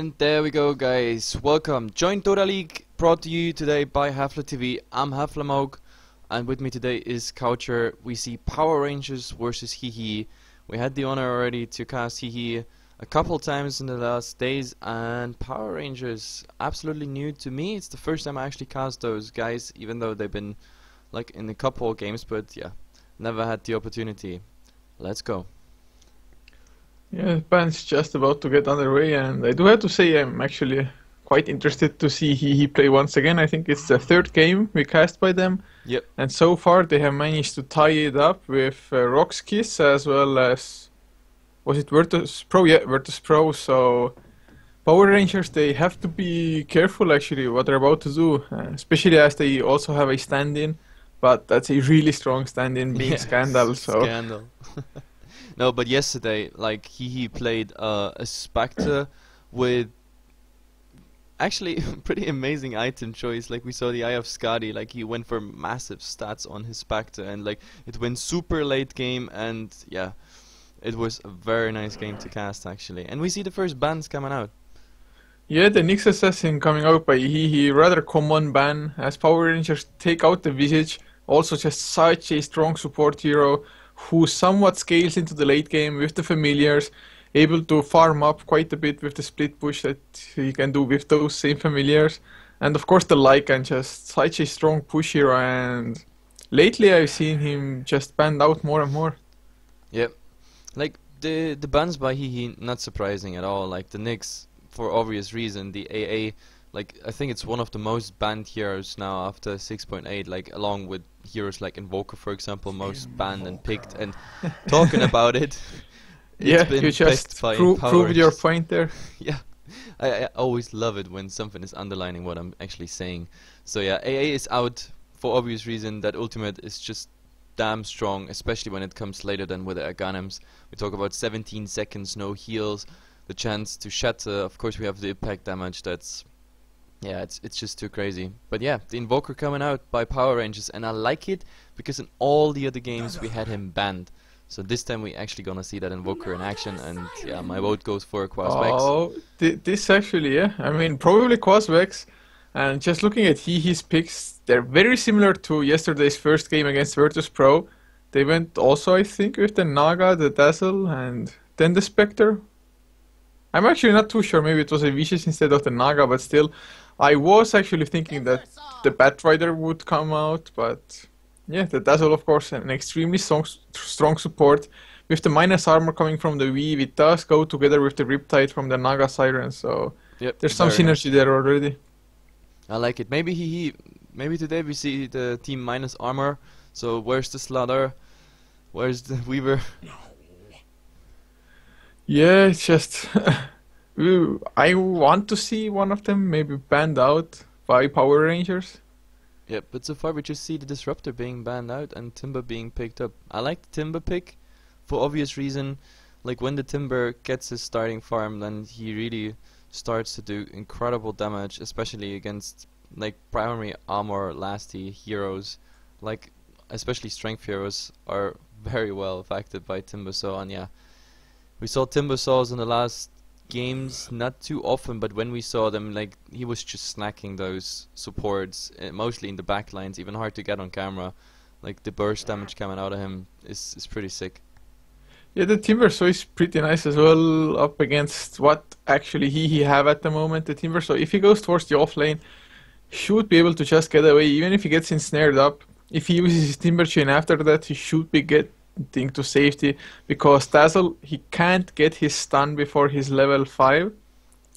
And there we go, guys. Welcome. Join Dota League, brought to you today by HeflaTV. I'm HeflaMog, and with me today is Coucher. We see Power Rangers versus Hehe. We had the honor already to cast Hehe a couple times in the last days, and Power Rangers, absolutely new to me. It's the first time I actually cast those guys, even though they've been like in a couple of games, but yeah, never had the opportunity. Let's go. Yeah, the band's just about to get underway, and I do have to say I'm actually quite interested to see Hehe play once again. I think it's the third game we cast by them, Yep. and so far they have managed to tie it up with Rock's Kiss as well as, was it Virtus Pro? Yeah, Virtus Pro. So Power Rangers, they have to be careful actually what they're about to do, especially as they also have a stand-in, but that's a really strong stand-in being Yeah, Scandal. So. Scandal. No, but yesterday, like, Hehe played a Spectre with actually pretty amazing item choice. Like, we saw the Eye of Skadi, like, he went for massive stats on his Spectre, and like, it went super late game, and yeah, it was a very nice game to cast actually. And we see the first bans coming out. Yeah, the Nyx Assassin coming out by Hehe, rather common ban, as Power Rangers take out the Visage, also just such a strong support hero, who somewhat scales into the late game with the familiars, able to farm up quite a bit with the split push that he can do with those same familiars. And of course the Lycan, just such a strong push hero, and lately I've seen him just banned out more and more. Yep. Like, the bans by Hehe, not surprising at all. Like, the Nyx, for obvious reason, the AA, like, I think it's one of the most banned heroes now after 6.8, like, along with heroes like Invoker, for example, most banned and picked. And talking about it, Yeah, it's been you just picked by Power proved your Rangers. point there. Yeah, I always love it when something is underlining what I'm actually saying. So yeah, AA is out for obvious reason. That ultimate is just damn strong, especially when it comes later than with the Aghanim's. We talk about 17 seconds, no heals, the chance to shatter. Of course, we have the impact damage. That's, yeah, it's just too crazy. But yeah, the Invoker coming out by Power Rangers, and I like it because in all the other games we had him banned. So this time we actually gonna see that Invoker in action, and yeah, my vote goes for Quasvex. Oh, this actually, yeah. I mean, probably Quasvex. And just looking at Hehe's picks, they're very similar to yesterday's first game against Virtus Pro. They went also, I think, with the Naga, the Dazzle, and then the Spectre. I'm actually not too sure, maybe it was a Vicious instead of the Naga, but still, I was actually thinking that the Batrider would come out, but yeah, the Dazzle, of course, an extremely strong support. With the minus armor coming from the Weave, it does go together with the Riptide from the Naga Siren, so Yep, there's some very nice. synergy there already. I like it. Maybe today we see the team minus armor. So where's the Slaughter? Where's the Weaver? Yeah, it's just I want to see one of them maybe banned out by Power Rangers. Yep, but so far we just see the Disruptor being banned out and Timber being picked up. I like the Timber pick for obvious reason. Like, when the Timber gets his starting farm, then he really starts to do incredible damage, especially against like primary armor lasty heroes. Like, especially strength heroes are very well affected by Timber Saw. And yeah, we saw Timber Saws in the last games, not too often, but when we saw them, like, he was just snacking those supports, mostly in the back lines, even hard to get on camera. Like, the burst damage coming out of him is pretty sick. Yeah, the Timber Saw is pretty nice as well up against what actually he have at the moment. The Timber Saw, if he goes towards the off lane, should be able to just get away, even if he gets ensnared up. If he uses his Timber Chain after that, he should be getting to safety, because Dazzle, he can't get his stun before his level 5,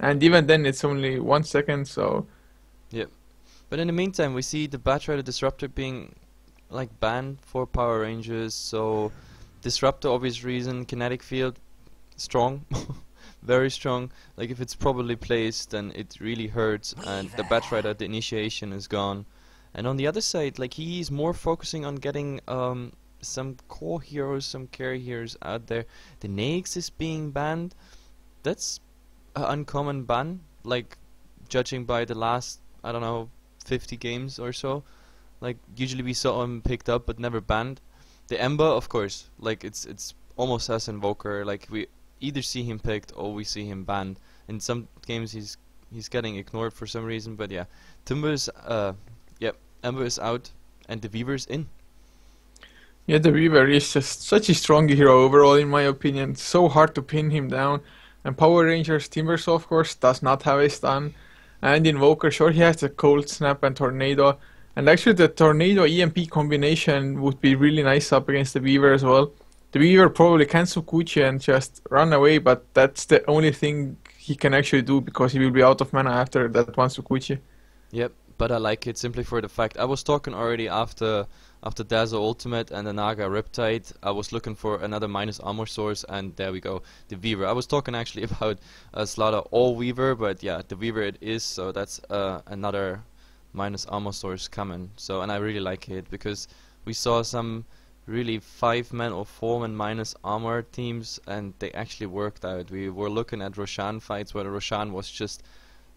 and even then it's only 1 second, so... Yep. But in the meantime, we see the Batrider Disruptor being like banned for Power Rangers. So Disruptor, obvious reason, kinetic field, strong, very strong. Like, if it's properly placed, then it really hurts. And the Batrider, the initiation is gone. And on the other side, like, he's more focusing on getting some core heroes, some carry heroes out there. The Nyx is being banned. That's an uncommon ban. Like, judging by the last, I don't know, 50 games or so. Like, usually we saw him picked up but never banned. The Ember, of course, like, it's almost as Invoker. Like, we either see him picked or we see him banned. In some games he's getting ignored for some reason, but yeah, Timber's yep, Ember is out and the Weaver's in. Yeah, the Weaver is just such a strong hero overall, in my opinion. So hard to pin him down. And Power Rangers Timbers, of course, does not have a stun. And Invoker, sure, he has the Cold Snap and Tornado. And actually, the Tornado EMP combination would be really nice up against the Weaver as well. The Weaver probably can Sukuchi and just run away, but that's the only thing he can actually do because he will be out of mana after that one Sukuchi. Yep, but I like it simply for the fact I was talking already after Dazzle Ultimate and the Naga Riptide. I was looking for another minus armor source, and there we go, the Weaver. I was talking actually about Slaughter all Weaver, but yeah, the Weaver it is, so that's another minus armor source coming. So, and I really like it because we saw some really 5-man or 4-man minus armor teams, and they actually worked out. We were looking at Roshan fights where Roshan was just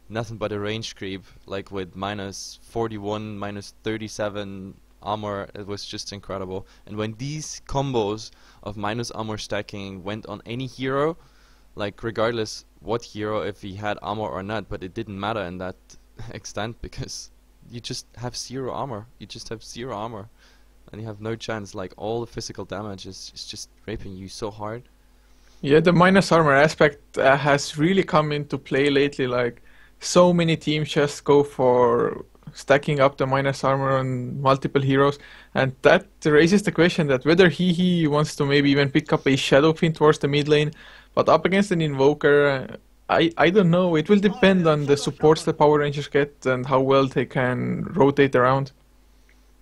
nothing but a range creep, like with minus 41, minus 37 armor. It was just incredible. And when these combos of minus armor stacking went on any hero, like regardless what hero, if he had armor or not, but it didn't matter in that extent because you just have zero armor. You just have zero armor and you have no chance. Like all the physical damage is just raping you so hard. Yeah, the minus armor aspect has really come into play lately. Like, so many teams just go for stacking up the minus armor on multiple heroes, and that raises the question that whether he wants to maybe even pick up a Shadow Fiend towards the mid lane, but up against an Invoker, I don't know. It will depend on the supports the Power Rangers get and how well they can rotate around.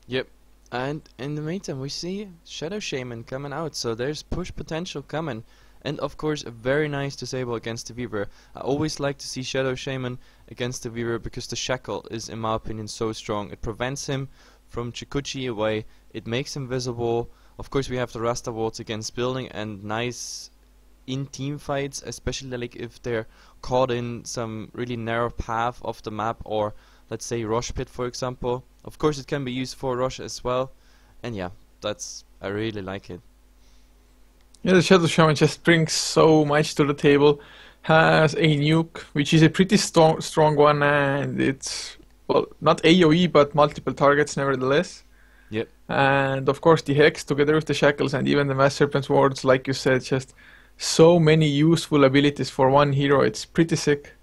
Yep. And in the meantime, we see Shadow Shaman coming out, so there's push potential coming. And of course, a very nice disable against the Weaver. I always like to see Shadow Shaman against the Weaver because the Shackle is, in my opinion, so strong. It prevents him from Chikuchi away. It makes him visible. Of course, we have the Rasta Wards against building and nice in-team fights, especially like if they're caught in some really narrow path of the map, or let's say Rush Pit, for example. Of course, it can be used for Rush as well. And yeah, I really like it. Yeah, the Shadow Shaman just brings so much to the table. Has a nuke, which is a pretty strong one, and it's, well, not AoE, but multiple targets nevertheless. Yep. And of course the Hex together with the Shackles and even the Mass Serpent's Wards, like you said, just so many useful abilities for one hero. It's pretty sick.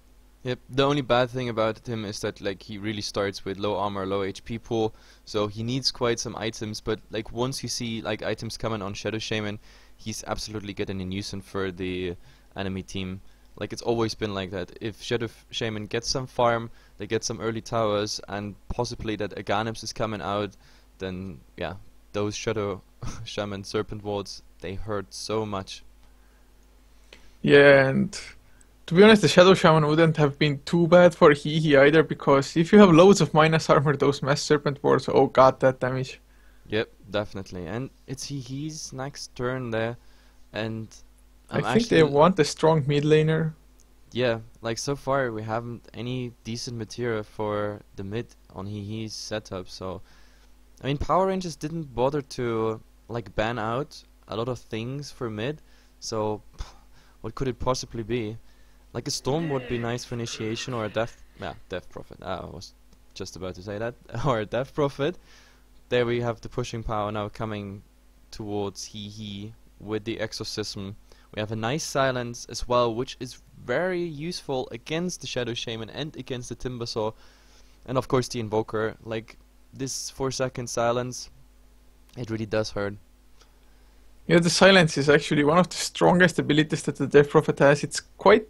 Yep, the only bad thing about him is that like he really starts with low armor, low HP pool, so he needs quite some items, but like once you see like items coming on Shadow Shaman, he's absolutely getting a nuisance for the enemy team. Like it's always been like that. If Shadow Shaman gets some farm, they get some early towers, and possibly that Aganims is coming out, then yeah, those Shadow Shaman Serpent Wards, they hurt so much. Yeah, and to be honest, the Shadow Shaman wouldn't have been too bad for Hehe either, because if you have loads of minus armor, those Mass Serpent Wards, oh god, that damage. Yep, definitely. And it's Hehe's next turn there, and I think they want a strong mid laner. Yeah, like so far we haven't any decent material for the mid on Hehe's setup, so I mean Power Rangers didn't bother to like ban out a lot of things for mid, so what could it possibly be? Like a Storm would be nice for initiation, or a Death Prophet. I was just about to say that. Or a Death Prophet. There we have the pushing power now coming towards Hehe with the Exorcism. We have a nice silence as well, which is very useful against the Shadow Shaman and against the Timbersaw. And of course the Invoker. Like this 4-second silence, it really does hurt. Yeah, the silence is actually one of the strongest abilities that the Death Prophet has. It's quite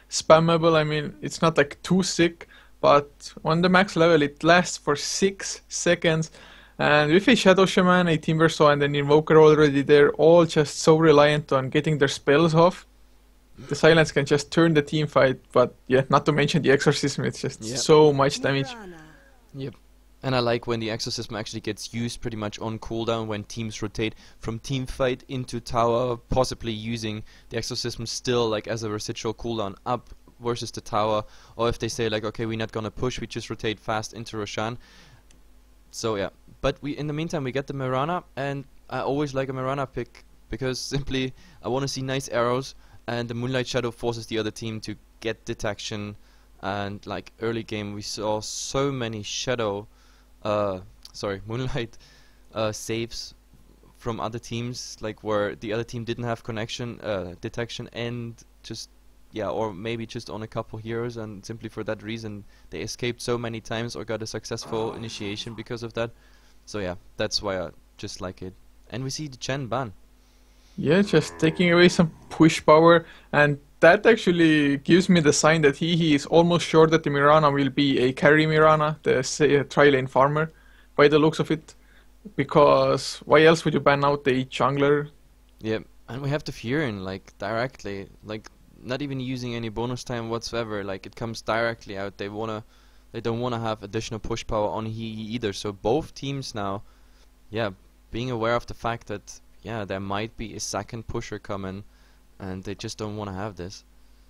spammable. I mean, it's not like too sick, but on the max level it lasts for 6 seconds. And with a Shadow Shaman, a Timbersaw, and an Invoker already there, all just so reliant on getting their spells off, the silence can just turn the team fight. But yeah, not to mention the Exorcism, it's just so much damage. Yep. And I like when the Exorcism actually gets used pretty much on cooldown when teams rotate from team fight into tower, possibly using the Exorcism still like as a residual cooldown up versus the tower, or if they say like, okay, we're not gonna push, we just rotate fast into Roshan. So yeah, but in the meantime we get the Mirana, and I always like a Mirana pick because simply I want to see nice arrows, and the Moonlight Shadow forces the other team to get detection. And like early game, we saw so many Moonlight saves from other teams, like where the other team didn't have detection, and just or maybe just on a couple heroes, and simply for that reason they escaped so many times or got a successful initiation because of that. So yeah, that's why I just like it. And we see the Chen ban. Yeah, just taking away some push power, and that actually gives me the sign that he is almost sure that the Mirana will be a carry Mirana, the tri-lane farmer, by the looks of it. Because why else would you ban out the jungler? Yep, and we have the Furin, like, directly, like, not even using any bonus time whatsoever, like, it comes directly out. They don't wanna have additional push power on Hehe either, so both teams now, being aware of the fact that, there might be a second pusher coming, and they just don't wanna have this.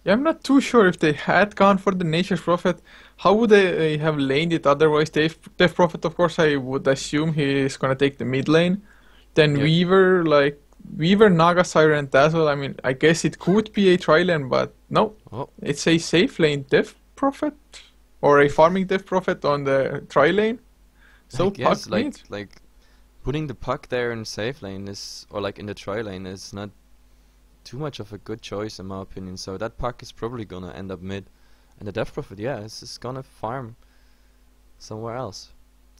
Yeah, I'm not too sure if they had gone for the Nature's Prophet, how would they have laned it otherwise? Death Prophet, of course, I would assume he is gonna take the mid lane. Then Yep. Weaver, Naga, Siren, and Dazzle, I mean, I guess it could be a tri-lane, but no. Oh. It's a safe lane Death Prophet, or a farming Death Prophet on the tri-lane. So I guess, Puck mid. like, putting the Puck there in safe lane is, or like in the tri lane, is not too much of a good choice in my opinion. So that Puck is probably gonna end up mid, and the Death Prophet, is just gonna farm somewhere else.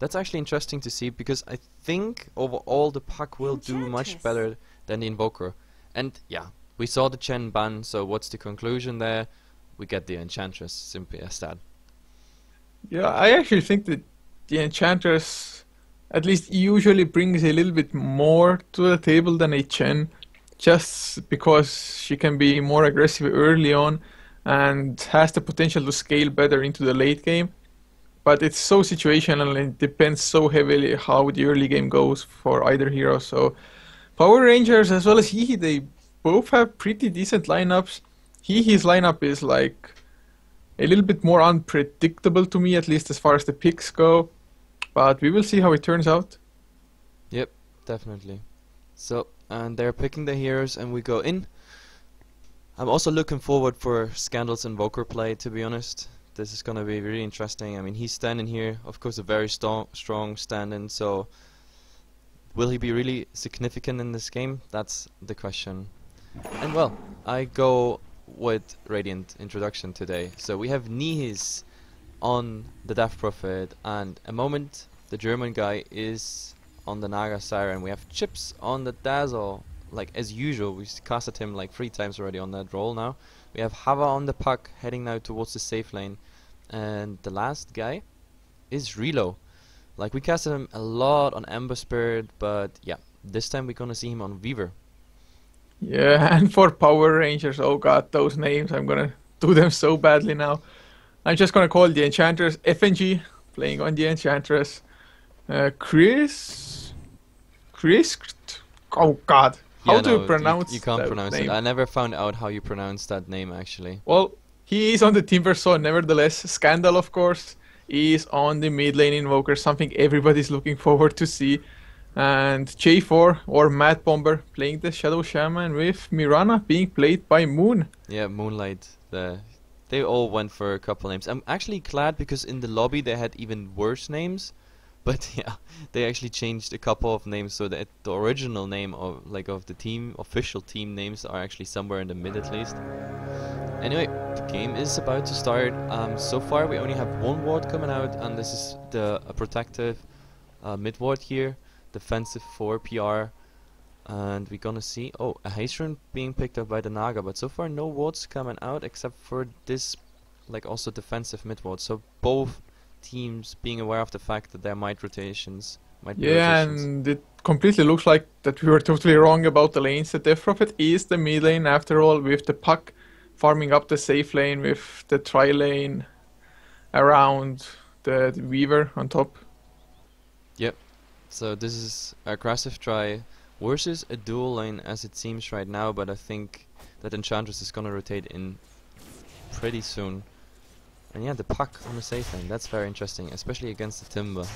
That's actually interesting to see, because I think overall the Puck will do much better than the Invoker. And we saw the Chen ban, so what's the conclusion there? We get the Enchantress, simply as that. Yeah, I actually think that the Enchantress at least usually brings a little bit more to the table than a Chen, just because she can be more aggressive early on and has the potential to scale better into the late game. But it's so situational, and it depends so heavily how the early game goes for either hero. So Power Rangers as well as Hehe, they both have pretty decent lineups. Hehe's lineup is like a little bit more unpredictable to me, at least as far as the picks go. But we will see how it turns out. Yep, definitely. So, and they're picking the heroes, and we go in. I'm also looking forward for Scandal's Invoker play, to be honest. This is gonna be really interesting. I mean, he's standing here, of course, a very strong stand-in, so will he be really significant in this game? That's the question. And well, I go with Radiant introduction today. So we have Nihis on the Death Prophet, and a moment the German guy is on the Naga Siren. We have Chips on the Dazzle, like as usual. We casted him like 3 times already on that role now. We have Hava on the Puck, heading now towards the safe lane, and the last guy is Relo. Like, we casted him a lot on Ember Spirit, but this time we're gonna see him on Weaver. Yeah, and for Power Rangers, oh god, those names, I'm gonna do them so badly now. I'm just gonna call the Enchantress FNG, playing on the Enchantress. Chris, oh god, how do you pronounce you can't that pronounce name? it. I never found out how you pronounce that name, actually. Well, he is on the Timber, so nevertheless, Scandal, of course, is on the mid lane Invoker, something everybody's looking forward to see. And J4, or Mad Bomber, playing the Shadow Shaman, with Mirana being played by Moon. Yeah, Moonlight. They all went for a couple names. I'm actually glad, because in the lobby they had even worse names. But they actually changed a couple of names so that the original name of the team, official team names, are actually somewhere in the mid at least. Anyway, the game is about to start. So far we only have one ward coming out, and this is a protective mid ward here, defensive for PR. And we're gonna see, a haste rune being picked up by the Naga, but so far no wards coming out except for this, like, also defensive mid ward. So both teams being aware of the fact that there might be rotations. And it completely looks like that we were totally wrong about the lanes. The Death Prophet is the mid lane after all, with the Puck farming up the safe lane, with the tri lane around the Weaver on top. Yep. So this is aggressive try versus a dual lane as it seems right now, but I think that Enchantress is gonna rotate in pretty soon. And the Puck on the safe lane, that's very interesting, especially against the Timber.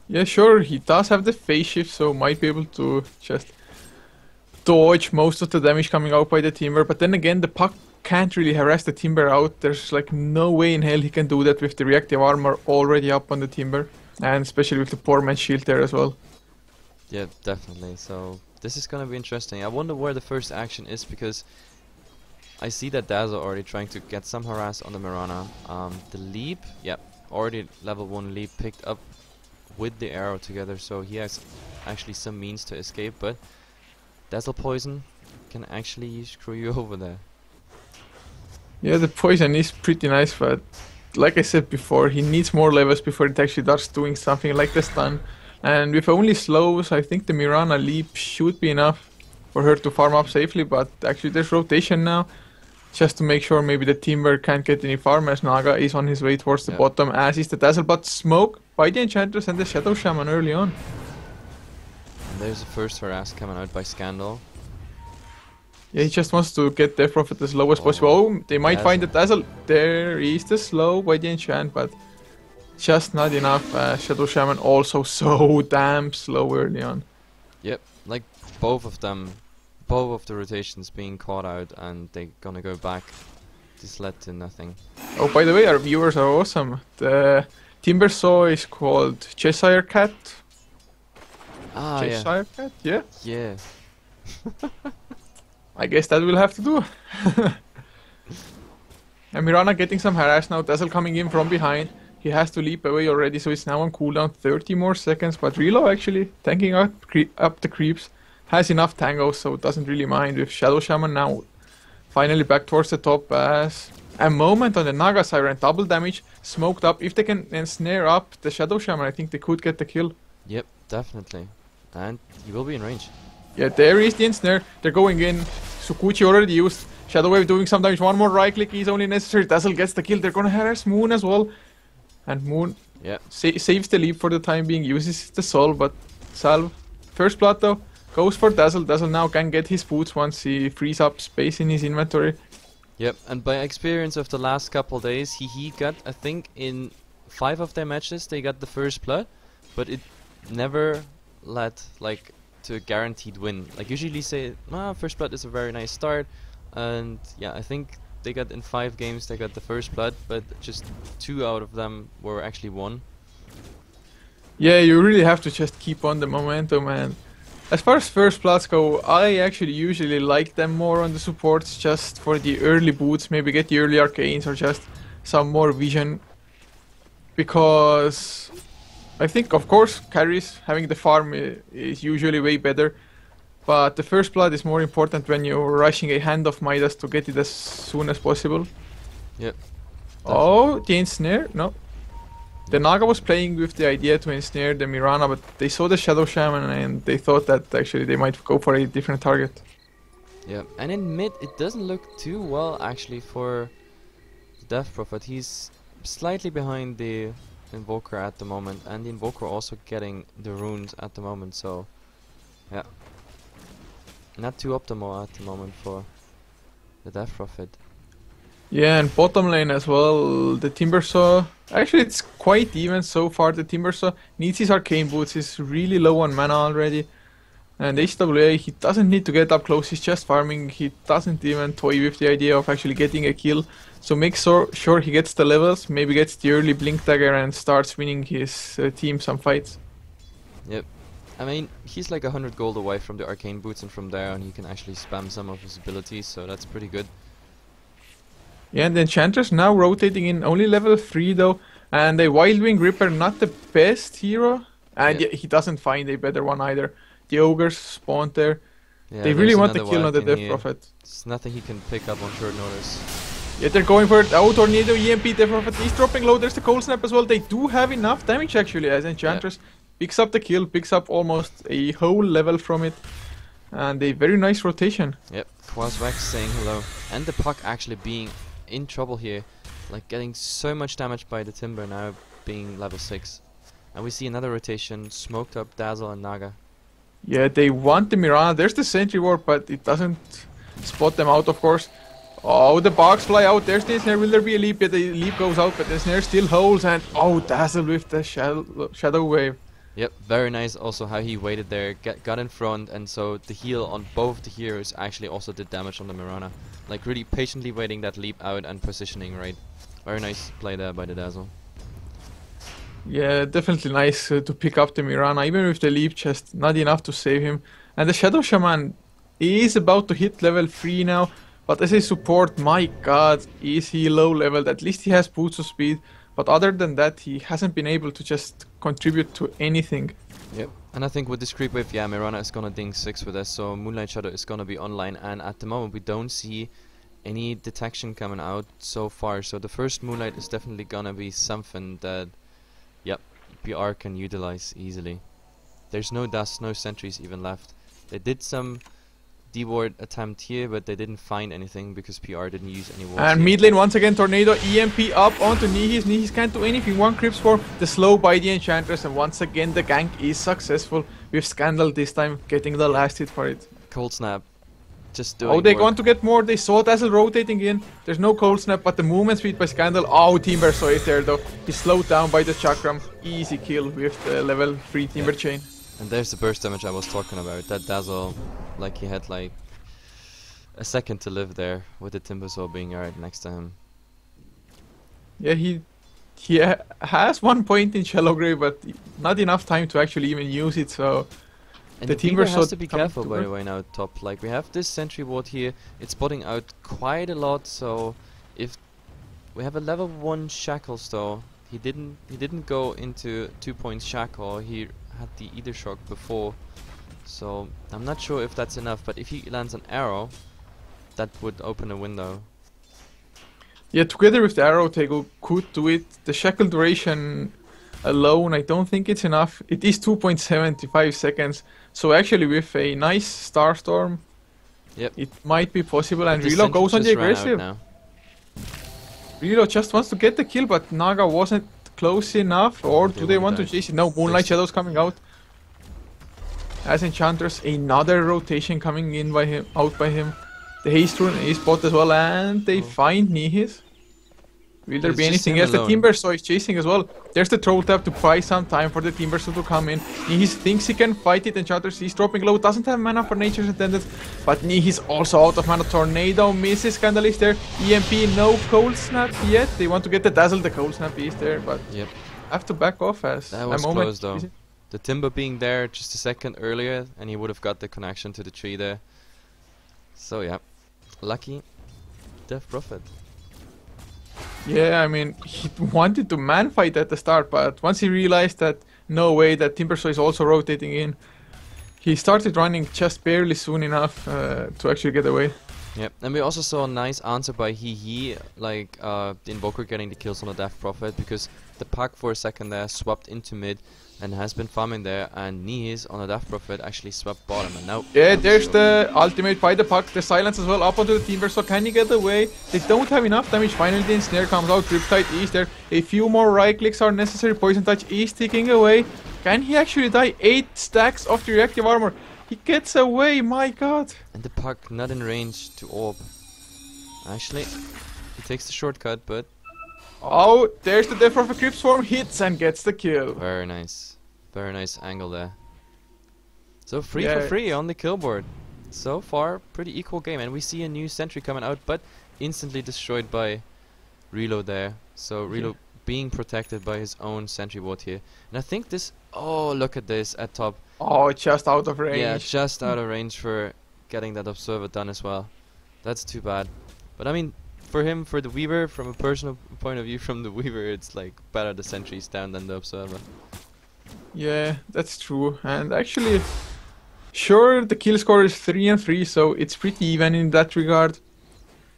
Yeah, sure, he does have the phase shift, so might be able to just dodge most of the damage coming out by the Timber, but then again the puck can't really harass the Timber out. There's like no way in hell he can do that with the reactive armor already up on the Timber, and especially with the poor man's shield there as well. Yeah, definitely. So this is gonna be interesting. I wonder where the first action is, because I see that Dazzle already trying to get some harass on the Mirana. The leap, yep, already level 1 leap picked up with the arrow together, so he has actually some means to escape, but Dazzle Poison can actually screw you over there. Yeah, the poison is pretty nice, but like I said before, he needs more levels before it actually starts doing something like the stun. And with only slows, I think the Mirana leap should be enough for her to farm up safely, but actually there's rotation now, just to make sure maybe the Timber can't get any farm, as Naga is on his way towards the bottom, as is the Dazzle, but smoke by the Enchantress and the Shadow Shaman early on. And there's the first harass coming out by Scandal. Yeah, he just wants to get Death Prophet as low as possible. Oh, they might find the Dazzle. There is the slow by the Enchant, but just not enough. Shadow Shaman also so damn slow early on. Yep, like both of them, both of the rotations being caught out, and they're gonna go back. This led to nothing. Oh, by the way, our viewers are awesome. The Timber Saw is called Cheshire Cat. Ah, Cheshire Cat, yeah. Yeah. I guess that will have to do. And Mirana getting some harass now. Dazzle coming in from behind. He has to leap away already, so it's now on cooldown. 30 more seconds, but Relo actually tanking up the creeps. Has enough tangos, so doesn't really mind. With Shadow Shaman now finally back towards the top, as a moment on the Naga Siren. Double damage, smoked up. If they can ensnare up the Shadow Shaman, I think they could get the kill. Yep, definitely. And he will be in range. Yeah, there is the ensnare. They're going in. Sukuchi already used. Shadow Wave doing some damage. One more right click is only necessary. Dazzle gets the kill. They're gonna harass Moon as well. And Moon saves the leap for the time being. Uses the Salve, but Salve. First blood though. Goes for Dazzle. Dazzle now can get his boots once he frees up space in his inventory. Yep, and by experience of the last couple days, he got, I think, in 5 of their matches, they got the first blood, but it never led, like, to a guaranteed win. Like, usually say, first blood is a very nice start, and yeah, I think they got in 5 games, they got the first blood, but just 2 out of them were actually won. Yeah, you really have to just keep on the momentum, and as far as first bloods go, I actually usually like them more on the supports, just for the early boots, maybe get the early arcanes or just some more vision. Because I think, of course, carries having the farm is usually way better, but the first blood is more important when you're rushing a Hand of Midas to get it as soon as possible. Yep. Oh, the ensnare? No. The Naga was playing with the idea to ensnare the Mirana, but they saw the Shadow Shaman and they thought that actually they might go for a different target. Yeah, and in mid it doesn't look too well actually for the Death Prophet. He's slightly behind the Invoker at the moment, and the Invoker also getting the runes at the moment, so yeah. Not too optimal at the moment for the Death Prophet. Yeah, and bottom lane as well, the Timbersaw, actually it's quite even so far. The Timbersaw needs his arcane boots, he's really low on mana already. And HWA, he doesn't need to get up close, he's just farming, he doesn't even toy with the idea of actually getting a kill. So make sure he gets the levels, maybe gets the early Blink Dagger and starts winning his team some fights. Yep. I mean, he's like 100 gold away from the arcane boots, and from there on he can actually spam some of his abilities, so that's pretty good. Yeah, and the Enchantress now rotating in only level 3 though, and a Wild Wing Ripper, not the best hero, and he doesn't find a better one either. The Ogres spawned there. Yeah, they really want the kill on the Death Prophet. There's nothing he can pick up on short notice. Yeah, they're going for it. Oh, Tornado, EMP, Death Prophet is dropping low. There's the Cold Snap as well. They do have enough damage actually, as Enchantress picks up the kill, picks up almost a whole level from it. And a very nice rotation. Yep, Quaswax saying hello. And the puck actually being in trouble here, like getting so much damage by the Timber now being level 6. And we see another rotation, smoked up Dazzle and Naga. Yeah, they want the Mirana. There's the Sentry Ward, but it doesn't spot them out, of course. Oh, the bugs fly out. There's the snare. Will there be a leap? Yeah, the leap goes out, but the snare still holds. And oh, Dazzle with the shadow wave. Yep, very nice also how he waited there, got in front, and so the heal on both the heroes actually also did damage on the Mirana. Like really patiently waiting that leap out and positioning right. Very nice play there by the Dazzle. Yeah, definitely nice to pick up the Mirana, even with the leap chest, not enough to save him. And the Shadow Shaman is about to hit level 3 now, but as a support, my god, is he low leveled. At least he has boots of speed, but other than that, he hasn't been able to just contribute to anything. Yep, and I think with this creep wave, yeah, Mirana is gonna ding 6 with us, so Moonlight Shadow is gonna be online, and at the moment we don't see any detection coming out so far, so the first Moonlight is definitely gonna be something that, yep, PR can utilize easily. There's no dust, no sentries even left. They did some D-ward attempt here, but they didn't find anything because PR didn't use any wards. And mid lane once again, Tornado, EMP up onto Nihis. Nihis can't do anything. One creeps for the slow by the Enchantress, and once again the gank is successful with Scandal this time getting the last hit for it. Cold Snap. Just doing Oh, they work. want to get more. They saw Dazzle rotating in. There's no Cold Snap, but the movement speed by Scandal. Oh, Timber saw it there though. He's slowed down by the Chakram. Easy kill with the level 3 Timber chain. And there's the burst damage I was talking about. That Dazzle, like he had like a second to live there with the Timbersaw being right next to him. Yeah, he has 1 point in Shallow Grave, but not enough time to actually even use it, so... And the the Timber has sword to be coming careful to by the work. way now top. Like we have this sentry ward here, it's spotting out quite a lot, so if we have a level 1 shackles though, he didn't go into 2 points shackle, he had the ether shock before. So I'm not sure if that's enough, but if he lands an arrow, that would open a window. Yeah, together with the arrow, Tego could do it. The shackle duration alone, I don't think it's enough. It is 2.75 seconds. So actually with a nice Starstorm, Yep. it might be possible. And The Reload sentry goes on the just ran out aggressive. now. Reload just wants to get the kill, but Naga wasn't close enough. Or They do they want wanna to die. chase it? No, Moonlight Shadow's coming out. As Enchantress, another rotation coming in by him, out by him. The haste rune is spot as well, and they find Nihis. Will there It's be just anything him else? The alone. Timbersaw is chasing as well. There's the troll tap to buy some time for the Timbersaw to come in. Nihis thinks he can fight it, Enchantress is dropping low, doesn't have mana for Nature's Intended. But Nihis also out of mana. Tornado misses, Scandal is there. EMP, no Cold Snap yet. They want to get the Dazzle, the Cold Snap is there, but Yep. have to back off as That a was moment. close though. The Timber being there just a second earlier, and he would have got the connection to the tree there. So yeah, lucky Death Prophet. Yeah, I mean, he wanted to man fight at the start, but once he realized that no way that Timbersaw is also rotating in, he started running just barely soon enough to actually get away. Yep, and we also saw a nice answer by Hehe, like the Invoker getting the kills on the Death Prophet, because the Puck for a second there swapped into mid and has been farming there, and Nihis on the Death Prophet actually swapped bottom, and now... Yeah, there's the ultimate by the Puck, the silence as well, up onto the Timbersaw. Can he get away? They don't have enough damage. Finally the Ensnare comes out, Riptide is there. A few more right clicks are necessary, Poison Touch is ticking away. Can he actually die? 8 stacks of the reactive armor. He gets away, my god. And the Puck not in range to orb. Actually, he takes the shortcut, but Oh, there's the Death of a Crypt Swarm, hits and gets the kill. very nice. Very nice angle there. So free Yeah. for free on the kill board. So far, pretty equal game. And we see a new sentry coming out, but instantly destroyed by Reload there. So Reload being protected by his own sentry ward here. And I think this... Oh, look at this at top. Oh, just out of range. Yeah, just out of range for getting that observer done as well. That's too bad. But I mean, for him, for the Weaver, from a personal point of view, from the Weaver, it's like better the sentry's down than the observer. Yeah, that's true. And actually, sure, the kill score is 3 and 3, so it's pretty even in that regard.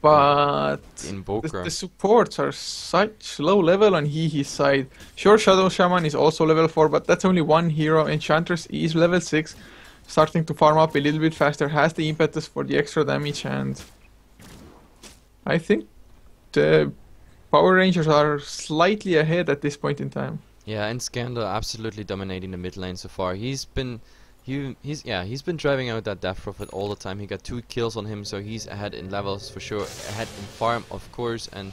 But The Invoker. the supports are such low level on Hehe's side. Sure, Shadow Shaman is also level 4, but that's only one hero. Enchantress is level 6, starting to farm up a little bit faster, has the impetus for the extra damage, and I think the Power Rangers are slightly ahead at this point in time. Yeah, and Scandal absolutely dominating the mid lane so far. He's been been driving out that Death Prophet all the time. He got 2 kills on him, so he's ahead in levels for sure. Ahead in farm, of course, and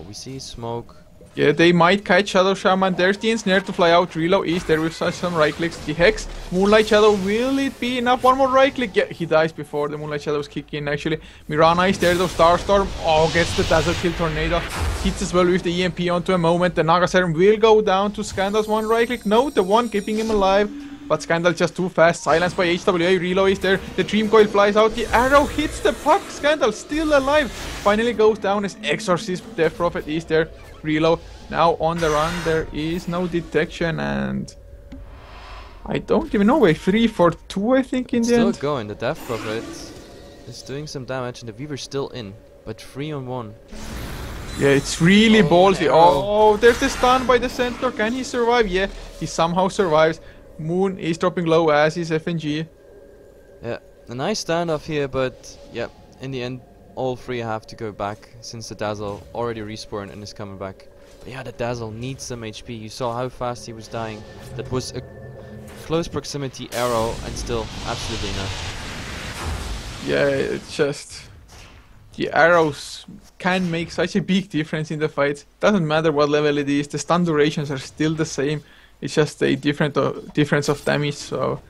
we see smoke Yeah, they might catch Shadow Shaman. There's the ensnare to fly out. Reload is there with such some right clicks. The Hex, Moonlight Shadow, will it be enough? One more right click. Yeah, he dies before the Moonlight Shadows kick in actually. Mirana is there though. Starstorm, oh, gets the Dazzle Kill Tornado. Hits as well with the EMP onto a moment. The Naga Serum will go down to Scandal's one right click. No, the one keeping him alive. But Scandal just too fast. Silenced by HWA. Reload is there. The Dream Coil flies out. The arrow hits the puck. Scandal still alive. Finally goes down as Exorcist. Death Prophet is there. Reload. Now on the run. There is no detection and I don't even know. Wait, 3 for 2 I think in the Still end. going. The Death Prophet is doing some damage and the Weaver's still in. But 3 on 1. Yeah, it's really ballsy. Arrow. Oh, there's the stun by the Centaur. Can he survive? Yeah, he somehow survives. Moon is dropping low as is FNG. Yeah, a nice standoff here, but yeah, in the end, all 3 have to go back since the Dazzle already respawned and is coming back. But yeah, the Dazzle needs some HP. You saw how fast he was dying. That was a close proximity arrow and still absolutely enough. Yeah, it's just the arrows can make such a big difference in the fights. Doesn't matter what level it is, the stun durations are still the same. It's just a difference of damage, so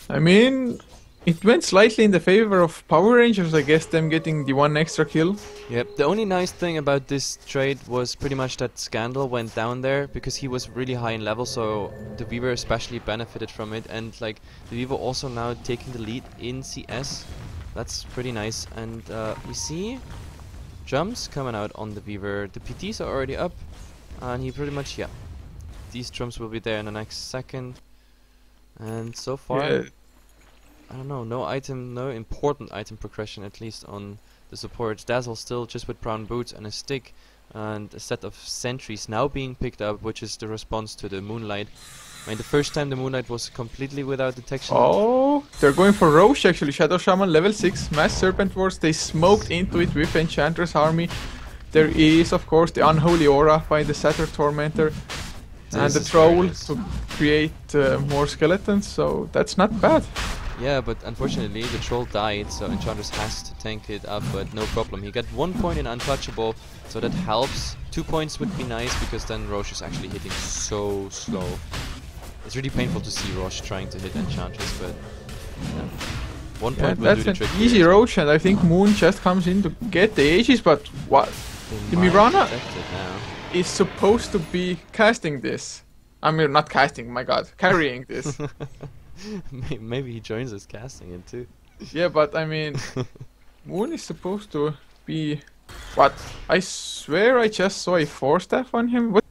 I mean it went slightly in the favor of Power Rangers, I guess, them getting the 1 extra kill. Yep, the only nice thing about this trade was pretty much that Scandal went down there because he was really high in level, so the Weaver especially benefited from it, and like the Weaver also now taking the lead in CS. That's pretty nice, and we see jumps coming out on the Weaver. The PTs are already up, and he pretty much, yeah, these drums will be there in the next second. And so far, Yeah. I don't know, no important item progression, at least on the support. Dazzle still just with brown boots and a stick, and a set of sentries now being picked up, which is the response to the Moonlight. I mean, the first time the Moonlight was completely without detection. Oh, they're going for Roche actually. Shadow Shaman level 6, Mass Serpent Wars. They smoked into it with Enchantress Army. There is, of course, the Unholy Aura by the Satyr Tormentor. And the Troll to create more skeletons, so that's not bad. Yeah, but unfortunately the Troll died, so Enchantress has to tank it up, but no problem. He got 1 point in Untouchable, so that helps. 2 points would be nice, because then Roche is actually hitting so slow. It's really painful to see Roche trying to hit Enchantress, but yeah. 1 point will do That's the an trick. easy Roche, and I think Moon just comes in to get the Aegis, but what? The Mirana is supposed to be casting this. I mean, not casting, my god, carrying this. Maybe he joins us casting it too. Yeah, but I mean, Moon is supposed to be... What? I swear I just saw a 4-staff on him. What?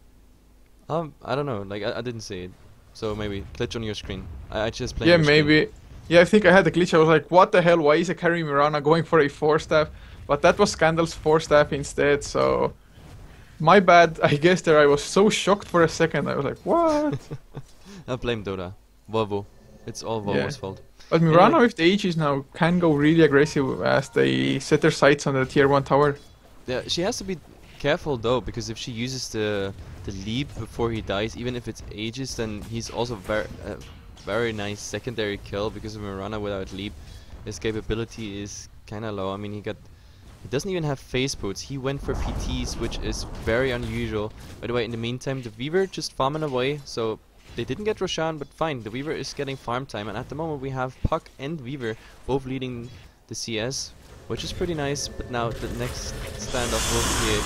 I don't know, like I didn't see it. So maybe glitch on your screen. I just played. Yeah, maybe. Yeah, I think I had a glitch. I was like, what the hell? Why is a carry Mirana going for a 4-staff? But that was Scandal's 4-staff instead, so... My bad, I guess there I was so shocked for a second. I was like, what? I blame Dota. Volvo. It's all Volvo's fault. But Mirana with the Aegis now can go really aggressive as they set their sights on the tier 1 tower. Yeah, she has to be careful though, because if she uses the leap before he dies, even if it's Aegis, then he's also very nice secondary kill, because of Mirana without leap. His capability is kinda low. I mean, he doesn't even have phase boots. He went for PTs, which is very unusual. By the way, in the meantime, the Weaver just farming away, so they didn't get Roshan, but fine. The Weaver is getting farm time, and at the moment we have Puck and Weaver both leading the CS, which is pretty nice. But now the next standoff will be it.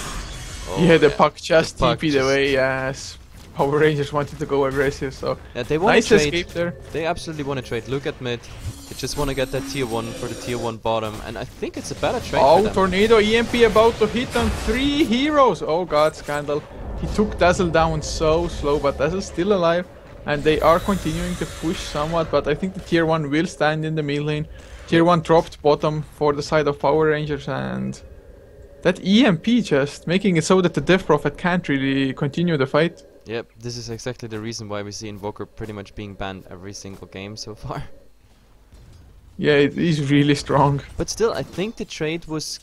Oh, yeah, the Puck just Puck TP'd away as Power Rangers wanted to go aggressive, so yeah, they want nice to trade. escape there. They absolutely want to trade. Look at mid. They just want to get that tier 1 for the tier 1 bottom, and I think it's a better trade for Oh, them. Tornado EMP about to hit on 3 heroes. Oh god, Scandal. He took Dazzle down so slow, but Dazzle's still alive. And they are continuing to push somewhat, but I think the tier 1 will stand in the mid lane. Tier 1 dropped bottom for the side of Power Rangers, and that EMP just making it so that the Death Prophet can't really continue the fight. Yep, this is exactly the reason why we see Invoker pretty much being banned every single game so far. Yeah, it is really strong. But still, I think the trade was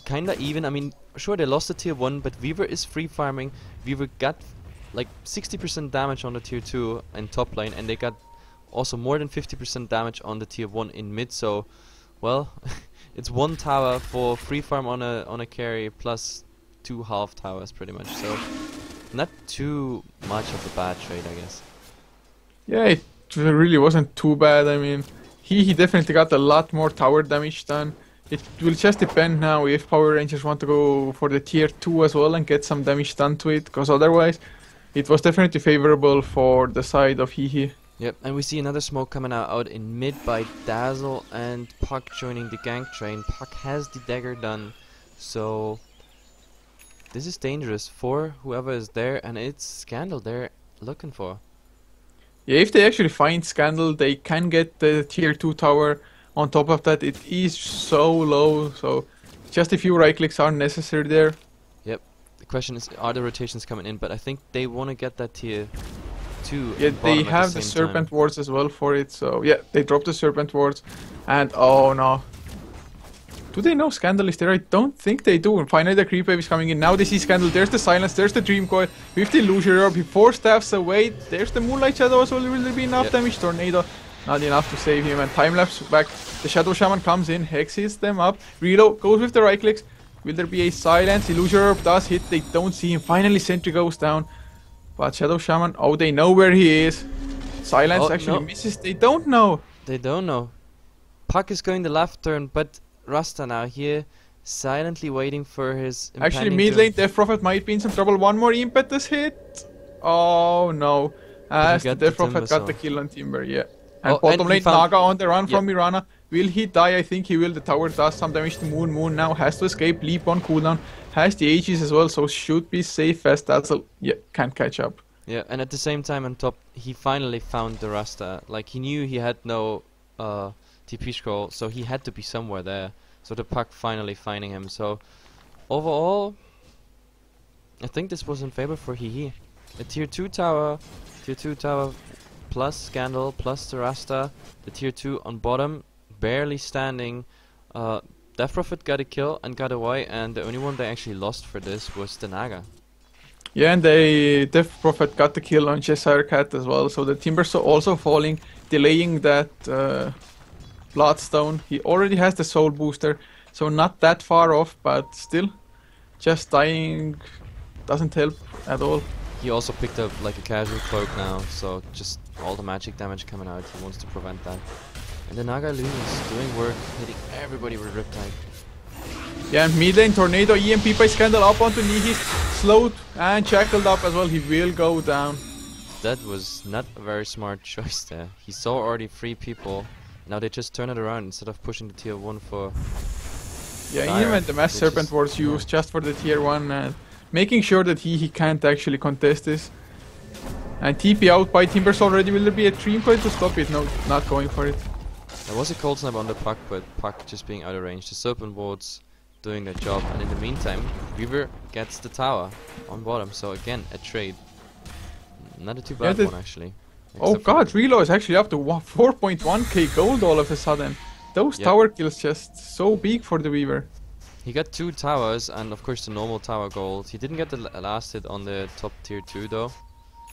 kinda even. I mean, sure, they lost the tier 1, but Weaver is free farming. Weaver got like 60% damage on the tier 2 in top lane, and they got also more than 50% damage on the tier 1 in mid, so, well, it's 1 tower for free farm on a carry, plus 2 half towers pretty much. So not too much of a bad trade, I guess. Yeah, it really wasn't too bad. I mean, he definitely got a lot more tower damage done. It will just depend now if Power Rangers want to go for the tier 2 as well and get some damage done to it, because otherwise it was definitely favorable for the side of Hehe. Yep, and we see another smoke coming out in mid by Dazzle and Puck joining the gank train. Puck has the dagger done, so this is dangerous for whoever is there, and it's Scandal they're looking for. Yeah, if they actually find Scandal, they can get the tier 2 tower. On top of that, it is so low, so just a few right clicks are necessary there. Yep, the question is, are the rotations coming in? But I think they want to get that tier 2. Yeah, they have the serpent wards as well for it, so yeah, they drop the serpent wards. And oh no. Do they know Scandal is there? I don't think they do. And finally the creep wave is coming in. Now they see Scandal. There's the silence, there's the dream coil. With the illusion orb, he 4 staffs away. There's the moonlight shadow as well. Will there be enough damage? Tornado, not enough to save him. And time lapse back. The shadow shaman comes in, hexes them up. Reload, goes with the right clicks. Will there be a silence? Illusion orb does hit. They don't see him. Finally sentry goes down. But shadow shaman, oh, they know where he is. Silence actually misses. They don't know. They don't know. Puck is going the left turn, but Rasta now here, silently waiting for his actually mid lane, Death Prophet might be in some trouble. One more impetus hit. Oh no. As the Death Prophet got the kill on Timber, yeah. And bottom lane, Naga on the run from Mirana. Will he die? I think he will. The tower does some damage to Moon. Moon now has to escape. Leap on cooldown. Has the Aegis as well, so should be safe as Dazzle. Yeah, can't catch up. Yeah, and at the same time on top, he finally found the Rasta. Like, he knew he had no TP scroll, so he had to be somewhere there. So the Puck finally finding him. So overall, I think this was in favor for Hehe. A tier 2 tower plus Scandal plus the Rasta. The tier 2 on bottom, barely standing. Death Prophet got a kill and got away, and the only one they actually lost for this was the Naga. Yeah, and the Death Prophet got the kill on Cheshire Cat as well, so the Timber's also falling, delaying that Bloodstone. He already has the Soul Booster, so not that far off, but still, just dying doesn't help at all. He also picked up like a casual cloak now, so just all the magic damage coming out, he wants to prevent that. And the Naga loses, doing work, hitting everybody with Riptide. Yeah, and mid lane Tornado, EMP by Scandal up onto Nihis, slowed and shackled up as well, he will go down. That was not a very smart choice there. He saw already 3 people, now they just turn it around instead of pushing the tier 1 for... Yeah, fire, even the Mass Serpent was used just for the tier 1 and making sure that he can't actually contest this. And TP out by Timbers already, will there be a Dream Coil to stop it? No, not going for it. There was a cold snap on the Puck, but Puck just being out of range. The Serpent Wards doing their job, and in the meantime, Weaver gets the tower on bottom. So again, a trade. Not a too bad one actually. Oh god, Relo is actually up to 4.1k gold all of a sudden. Those tower kills just so big for the Weaver. He got 2 towers and of course the normal tower gold. He didn't get the last hit on the top tier 2 though.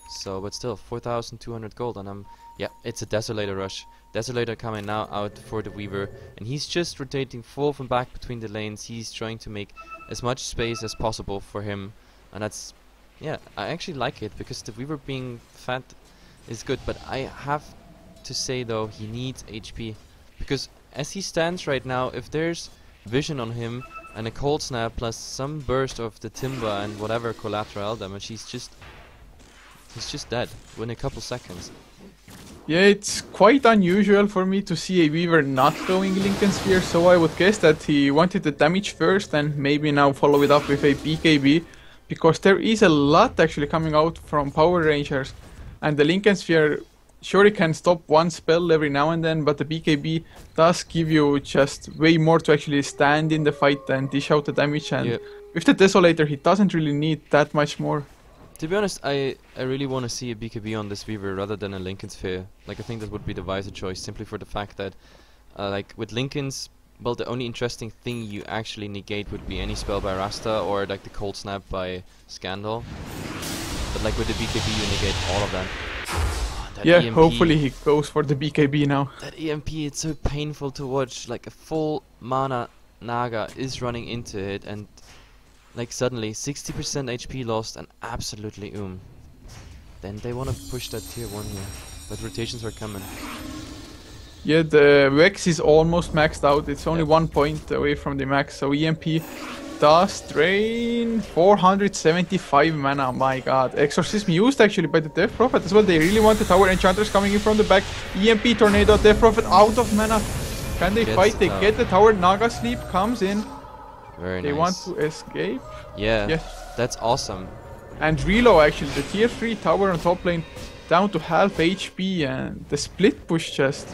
So, but still, 4,200 gold, and yeah, it's a Desolator rush. Desolator coming now out for the Weaver, and he's just rotating forth and back between the lanes. He's trying to make as much space as possible for him, and that's, yeah, I actually like it, because the Weaver being fat is good, but I have to say though, he needs HP, because as he stands right now, if there's vision on him, and a cold snap plus some burst of the Timber and whatever collateral damage, he's just dead within a couple seconds. Yeah, it's quite unusual for me to see a Weaver not going Lincoln Sphere, so I would guess that he wanted the damage first and maybe now follow it up with a BKB, because there is a lot actually coming out from Power Rangers, and the Lincoln Sphere sure it can stop one spell every now and then, but the BKB does give you just way more to actually stand in the fight and dish out the damage, and with the Desolator he doesn't really need that much more. To be honest, I really want to see a BKB on this Weaver rather than a Lincoln Sphere. Like, I think that would be the wiser choice, simply for the fact that, like, with Lincolns, well, the only interesting thing you actually negate would be any spell by Rasta or, like, the Cold Snap by Scandal. But, like, with the BKB, you negate all of that. Yeah, EMP, hopefully he goes for the BKB now. That EMP, it's so painful to watch. Like, a full mana Naga is running into it, and Like suddenly 60% HP lost and absolutely Then they want to push that tier 1 here. But rotations are coming. Yeah, the Vex is almost maxed out. It's only Yep. 1 point away from the max. So EMP does drain 475 mana. My god. Exorcism used actually by the Death Prophet as well. They really want the tower. Enchantress coming in from the back. EMP Tornado. Death Prophet out of mana. Can they fight? They get the tower. Naga Sleep comes in. Very They nice. want to escape. Yeah, Yes. that's awesome. And Relo actually, the tier 3 tower on top lane down to half HP, and the split push chest.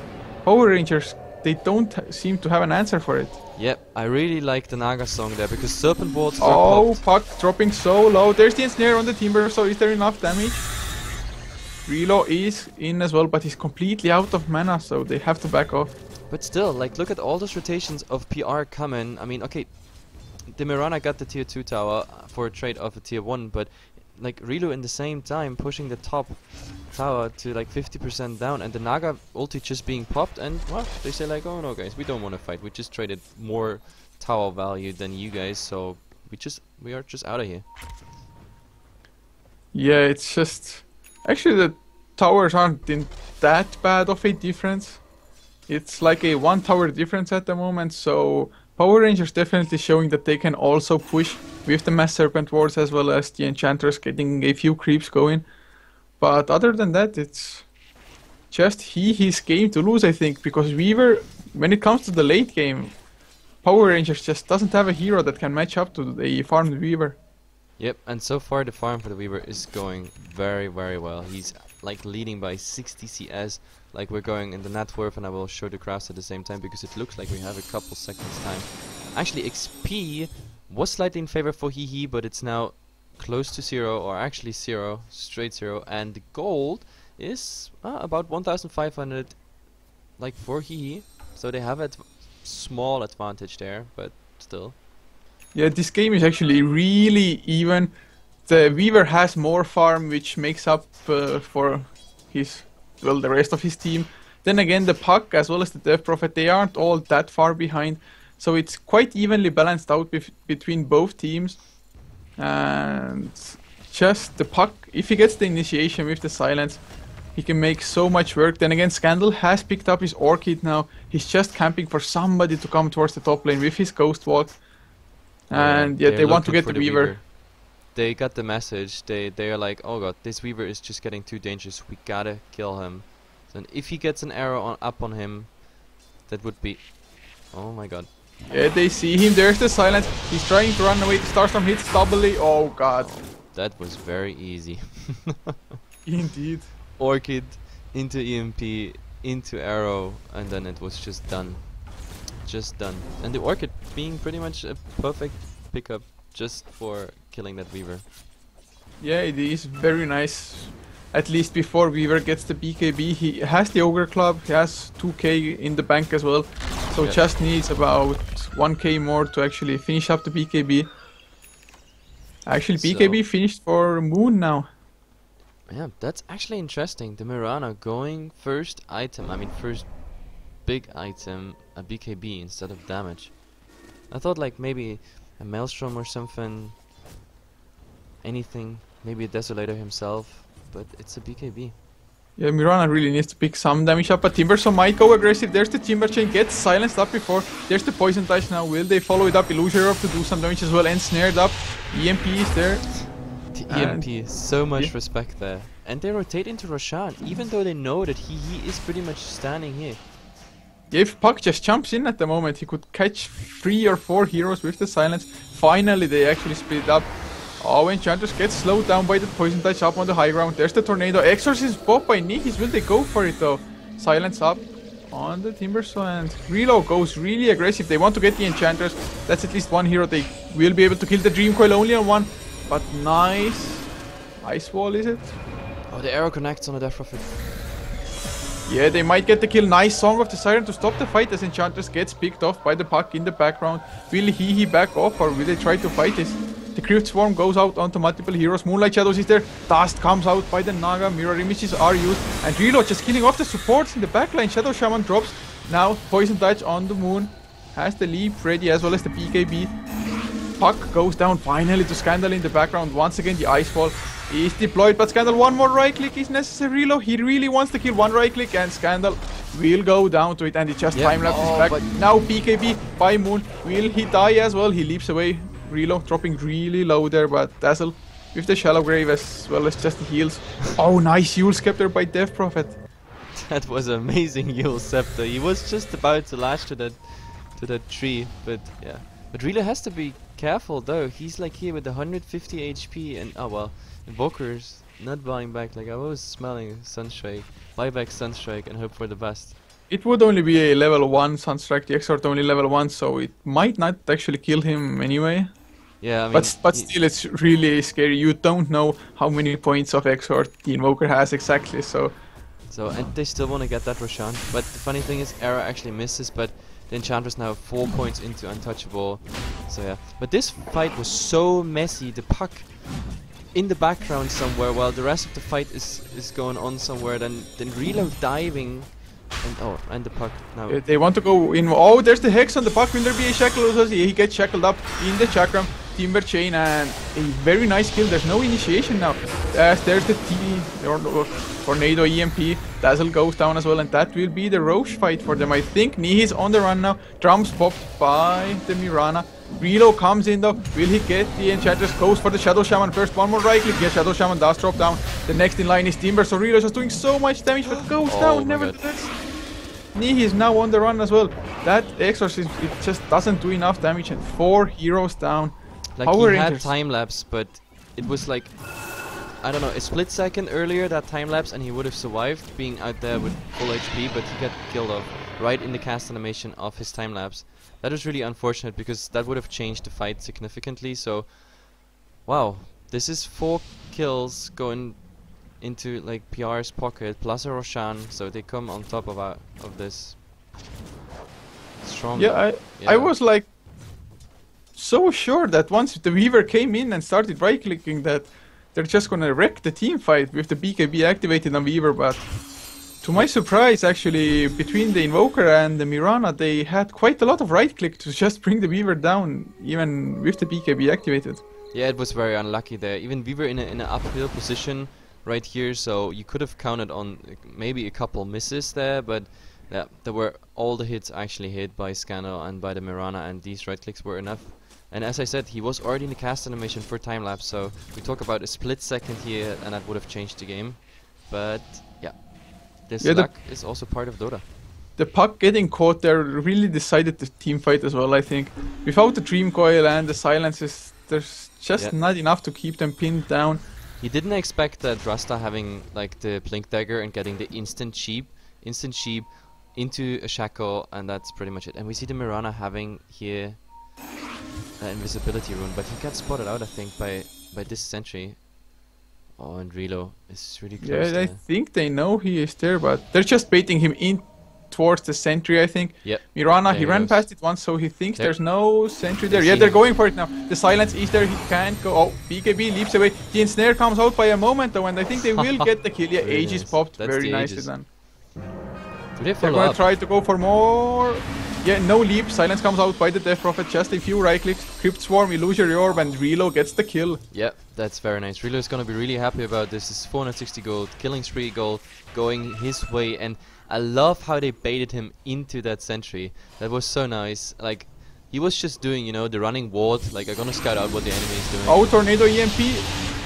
Power Rangers, they don't seem to have an answer for it. Yep, I really like the Naga song there because Serpent Wards were Oh, popped. Puck dropping so low. There's the ensnare on the Timber, so is there enough damage? Relo is in as well, but he's completely out of mana, so they have to back off. But still, like, look at all those rotations of PR coming. I mean, okay, the Mirana got the tier 2 tower for a trade of a tier 1, but like Relu in the same time pushing the top tower to like 50% down, and the Naga ulti just being popped, and well, they say like, oh no guys, we don't want to fight, we just traded more tower value than you guys, so we are just out of here. Yeah, it's just... Actually, the towers aren't in that bad of a difference. It's like a 1 tower difference at the moment, so Power Rangers definitely showing that they can also push with the Mass Serpent Wards as well as the Enchantress getting a few creeps going. But other than that, it's just his game to lose, I think, because Weaver, when it comes to the late game, Power Rangers just doesn't have a hero that can match up to the farmed Weaver. Yep, and so far the farm for the Weaver is going very, very well. He's like leading by 60 CS, like we're going in the net worth, and I will show the graphs at the same time because it looks like we have a couple seconds time. Actually, XP was slightly in favor for Hehe, but it's now close to 0, or actually 0, straight 0, and the gold is about 1,500 like for Hehe, so they have a small advantage there, but still. Yeah, this game is actually really even. The Weaver has more farm, which makes up for his, well, the rest of his team. Then again, the Puck as well as the Death Prophet, they aren't all that far behind. So it's quite evenly balanced out between both teams. And just the Puck, if he gets the initiation with the silence, he can make so much work. Then again, Scandal has picked up his Orchid now. He's just camping for somebody to come towards the top lane with his Ghost Walk. And yeah, they want to get the Weaver. They got the message. They're like, oh god, this Weaver is just getting too dangerous. We gotta kill him. So if he gets an arrow up on him, that would be... Oh my god. Yeah, they see him. There's the silence. He's trying to run away. The Starstorm hits doubly. Oh god. That was very easy. Indeed. Orchid into EMP into arrow, and then it was just done. Just done. And the Orchid being pretty much a perfect pickup just for killing that Weaver. Yeah, it is very nice. At least before Weaver gets the BKB, he has the Ogre Club, he has 2k in the bank as well. So Yep. just needs about 1k more to actually finish up the BKB. Actually, BKB finished for Moon now. Yeah, that's actually interesting. The Mirana going first item, I mean first big item, a BKB instead of damage. I thought like maybe a Maelstrom or something, anything, maybe a Desolator himself, but it's a BKB. Yeah, Mirana really needs to pick some damage up, but Timbersaw might go aggressive. There's the Timber Chain, gets silenced up before. There's the Poison Touch now. Will they follow it up? Illusion Orb to do some damage as well, and snared up. EMP is there. The EMP, so much respect there. And they rotate into Roshan, even though they know that he is pretty much standing here. Yeah, if Puck just jumps in at the moment, he could catch 3 or 4 heroes with the silence. Finally, they actually split up. Oh, Enchantress gets slowed down by the Poison Touch up on the high ground. There's the Tornado. Exorcism bought by Nihis. Will they go for it though? Silence up on the Timbersaw, and Reload goes really aggressive. They want to get the Enchantress. That's at least one hero. They will be able to kill the Dream Coil only on one. But nice. Ice Wall, is it? Oh, the arrow connects on the Death Prophet. Yeah, they might get the kill. Nice Song of the Siren to stop the fight as Enchantress gets picked off by the Puck in the background. Will he back off, or will they try to fight this? The Crypt Swarm goes out onto multiple heroes. Moonlight Shadows is there. Dust comes out by the Naga. Mirror Images are used. And Reload just killing off the supports in the backline. Shadow Shaman drops. Now Poison Touch on the Moon. Has the leap ready as well as the BKB. Puck goes down finally to Scandal in the background. Once again, the Ice Wall is deployed, but Scandal, one more right click is necessary. Reload. He really wants to kill, one right click, and Scandal will go down to it, and it just time lapses back. But now BKB by Moon. Will he die as well? He leaps away. Reload dropping really low there, but Dazzle with the Shallow Grave as well as just the heals. Oh, nice Yule Scepter by Death Prophet. That was amazing, Yule Scepter. He was just about to lash to that tree, but yeah. But Relo has to be careful though. He's like here with 150 HP, and oh well, Invoker's not buying back. Like I was smelling Sunstrike, buy back Sunstrike and hope for the best. It would only be a level 1 Sunstrike, the Exort only level 1, so it might not actually kill him anyway. Yeah, I mean, but still, it's really scary. You don't know how many points of Exort the Invoker has exactly, so... and they still want to get that Roshan, but the funny thing is, Era actually misses, but the Enchantress now 4 points into Untouchable, so yeah. But this fight was so messy, the Puck in the background somewhere, while the rest of the fight is going on somewhere, then Reload diving, and the Puck now. They want to go in. Oh, there's the Hex on the Puck. Will there be a shackle? He gets shackled up in the chakram. Timber Chain, and a very nice kill. There's no initiation now. There's the Tornado EMP. Dazzle goes down as well, and that will be the Roche fight for them. I think Nihi's on the run now. Drums popped by the Mirana. Relo comes in though. Will he get the Enchantress? Goes for the Shadow Shaman first. One more right click. Yeah, Shadow Shaman does drop down. The next in line is Timber, so Relo's just doing so much damage, but goes down nevertheless. Nihi is now on the run as well. That Exorcism, it just doesn't do enough damage, and 4 heroes down. Like Power he had Rangers. time lapse, but it was like, I don't know, a split second earlier that time lapse, and he would have survived being out there with full HP, but he got killed off right in the cast animation of his time lapse. That was really unfortunate because that would have changed the fight significantly. So, wow, this is 4 kills going into like PR's pocket plus a Roshan, so they come on top of this. Strong. Yeah, I was like so sure that once the Weaver came in and started right clicking that they're just gonna wreck the team fight with the BKB activated on Weaver, but to my surprise actually between the Invoker and the Mirana they had quite a lot of right click to just bring the Weaver down even with the BKB activated. Yeah, it was very unlucky there. Even Weaver in an uphill position right here, so you could have counted on maybe a couple misses there, but yeah, there were all the hits actually hit by Scano and by the Mirana, and these right clicks were enough. And as I said, he was already in the cast animation for time lapse, so we talk about a split second here, and that would have changed the game. But yeah, this luck is also part of Dota. The Puck getting caught there really decided the team fight as well, I think. Without the Dream Coil and the silences, there's just not enough to keep them pinned down. He didn't expect that Rasta having like the Blink Dagger and getting the instant sheep into a shackle, and that's pretty much it. And we see the Mirana having here invisibility rune, but he got spotted out I think by this sentry. Oh, and Relo is really close. Yeah, I think they know he is there, but they're just baiting him in towards the sentry, I think. Yep. Mirana, he ran past it once, so he thinks there's no sentry there. Yeah, they're going for it now. The silence is there, he can't go. Oh, BKB leaps away. The ensnare comes out by a moment though, and I think they will get the kill. Yeah, Aegis popped. That's very nicely Aegis done. They're gonna try to go for more. Yeah, no leap. Silence comes out by the Death Prophet. Just a few right clicks. Crypt Swarm, Illusory Orb, and Relo gets the kill. Yeah, that's very nice. Relo is gonna be really happy about this. It's 460 gold, killing spree gold, going his way, and I love how they baited him into that sentry. That was so nice. Like, he was just doing, you know, the running ward. Like, I'm gonna scout out what the enemy is doing. Oh, Tornado EMP.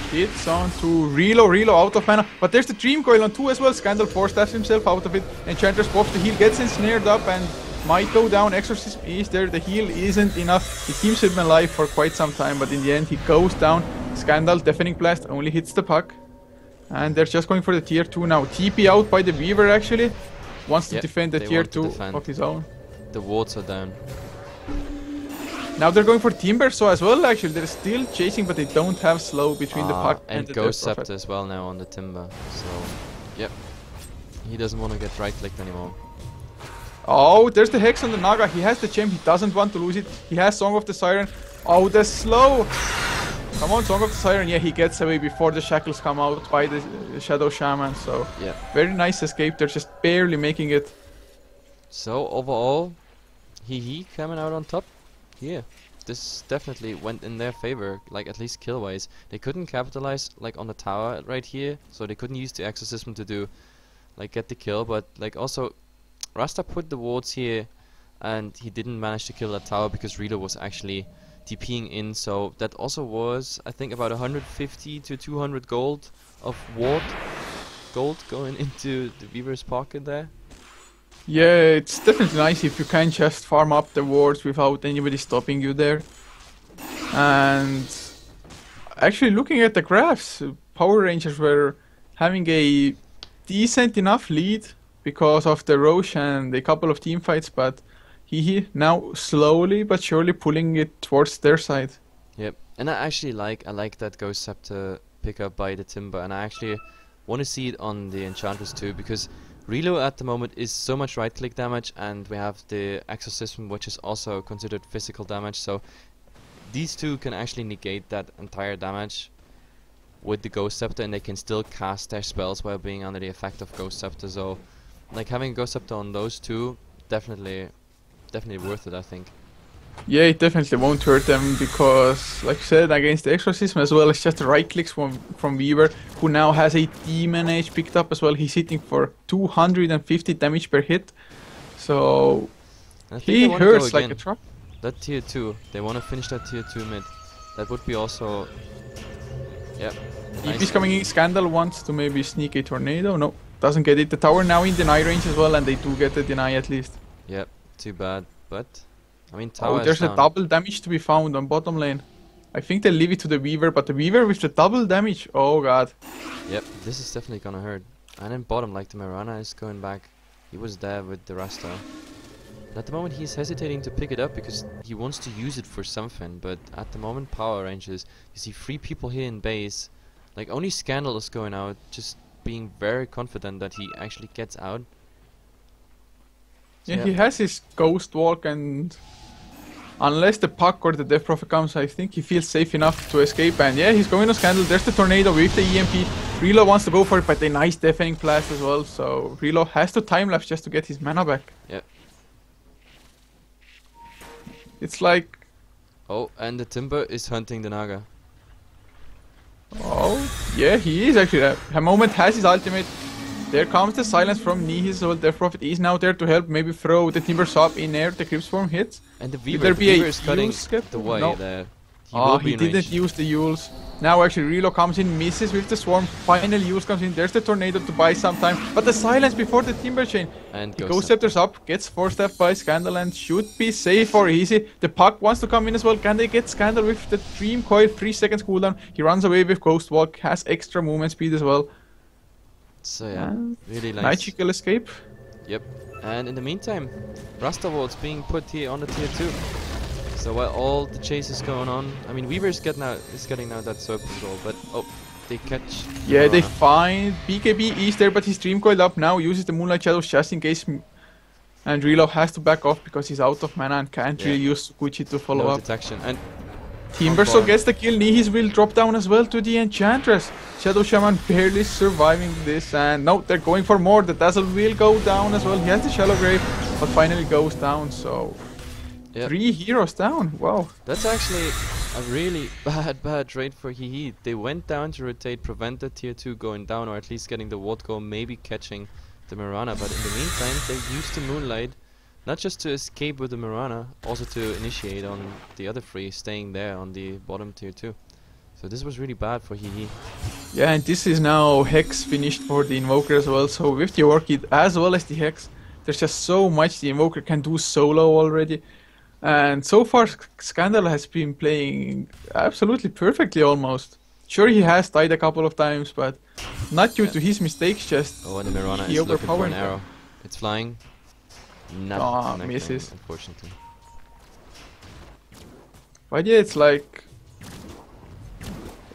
Hits on to Relo out of mana. But there's the Dream Coil on 2 as well. Scandal force-stabs himself out of it. Enchantress pops the heal, gets ensnared up and might go down. Exorcism is there. The heal isn't enough. He keeps him alive for quite some time, but in the end he goes down. Scandal, Deafening Blast, only hits the Puck. And they're just going for the tier 2 now. TP out by the Weaver actually. Wants to defend the tier 2 of his own. The wards are down. Now they're going for Timber, so as well actually. They're still chasing, but they don't have slow between the Puck and the Ghost Scepter as well now on the Timber. So, yep. He doesn't want to get right-clicked anymore. Oh, there's the Hex on the Naga. He has the gem. He doesn't want to lose it. He has Song of the Siren. Oh, the slow. Come on, Song of the Siren. Yeah, he gets away before the shackles come out by the Shadow Shaman. So, yeah, very nice escape. They're just barely making it. So, overall, Hehe coming out on top. Yeah. this definitely went in their favor, like at least kill wise. They couldn't capitalize like on the tower right here, so they couldn't use the exorcism to do like get the kill, but like also Rasta put the wards here and he didn't manage to kill that tower because Relo was actually TPing in, so that also was I think about 150 to 200 gold of ward gold going into the Weaver's pocket there. Yeah, it's definitely nice if you can just farm up the wards without anybody stopping you there. And actually looking at the graphs, Power Rangers were having a decent enough lead because of the Roche and a couple of team fights, but Hehe now slowly but surely pulling it towards their side. Yep, and I like that Ghost Scepter pickup by the Timber, and I actually want to see it on the Enchantress too, because Relo at the moment is so much right click damage, and we have the Exorcism which is also considered physical damage, so these two can actually negate that entire damage with the Ghost Scepter, and they can still cast their spells while being under the effect of Ghost Scepter. So like having Ghost Scepter on those two, definitely worth it, I think. Yeah, it definitely won't hurt them because, like I said, against the Exorcism as well, it's just right clicks from Weaver, who now has a Demon Age picked up as well. He's hitting for 250 damage per hit, so he hurts like a truck. That tier 2, they want to finish that tier 2 mid. That would be also, yeah. If he's coming in, Scandal wants to maybe sneak a tornado. No, doesn't get it. The tower now in deny range as well, and they do get the deny at least. Yep, too bad, but I mean, tower there's down. a double damage to be found on bottom lane. I think they leave it to the Weaver, but the Weaver with the double damage, oh god. Yep, this is definitely gonna hurt. And in bottom, like the Mirana is going back. He was there with the Rasta. And at the moment he's hesitating to pick it up because he wants to use it for something, but at the moment Power Rangers, you see 3 people here in base. Like only Scandal is going out, just being very confident that he actually gets out. Yeah, he has his Ghost Walk, and unless the Puck or the Death Prophet comes, I think he feels safe enough to escape. And yeah, he's going to Scandal. There's the Tornado with the EMP. Relo wants to go for it, but a nice Deafening Blast as well. So Relo has to time-lapse just to get his mana back. Yep. It's like... Oh, and the Timber is hunting the Naga. Oh, yeah, he is actually. Moment has his ultimate. There comes the silence from Nihis, so Death Prophet is now there to help, maybe throw the Timber Sop in air, the Crypt Swarm hits. And the Weaver, is cutting the way there. He didn't use the Yules. Now actually Relo comes in, misses with the Swarm, final Yules comes in, there's the Tornado to buy some time, but the silence before the Timber Chain. And the Ghost Scepter's up, gets 4-step by Scandal and should be safe or easy. The Puck wants to come in as well, can they get Scandal with the Dream Coil, 3 seconds cooldown, he runs away with Ghost Walk, has extra movement speed as well. So yeah, really nice. Magical escape. Yep, and in the meantime, Rasta Ward's being put here on the tier 2. So while all the chase is going on, I mean Weaver is getting now that Serpent Roll, but oh, they catch. Yeah, they find BKB is there, but he's Dream Coiled up now, uses the Moonlight Shadows just in case. And Relo has to back off because he's out of mana and can't really use Gucci to follow up. Detection. And Timbersaw gets the kill, Nihis will drop down as well to the Enchantress. Shadow Shaman barely surviving this, and no, they're going for more. The Dazzle will go down as well. He has the Shallow Grave, but finally goes down, so... Yep. 3 heroes down, wow. That's actually a really bad trade for Hehe. They went down to rotate, prevent the tier 2 going down, or at least getting the ward go, maybe catching the Mirana, but in the meantime they used the Moonlight, not just to escape with the Mirana, also to initiate on the other 3, staying there on the bottom tier 2. So this was really bad for Hehe. Yeah, and this is now Hex finished for the Invoker as well, so with the Orchid as well as the Hex, there's just so much the Invoker can do solo already. And so far Scandal has been playing absolutely perfectly almost. Sure, he has died a couple of times, but not due to his mistakes, just oh, and the Mirana is looking for an arrow. It's flying. Not misses. Unfortunately. But yeah, it's like...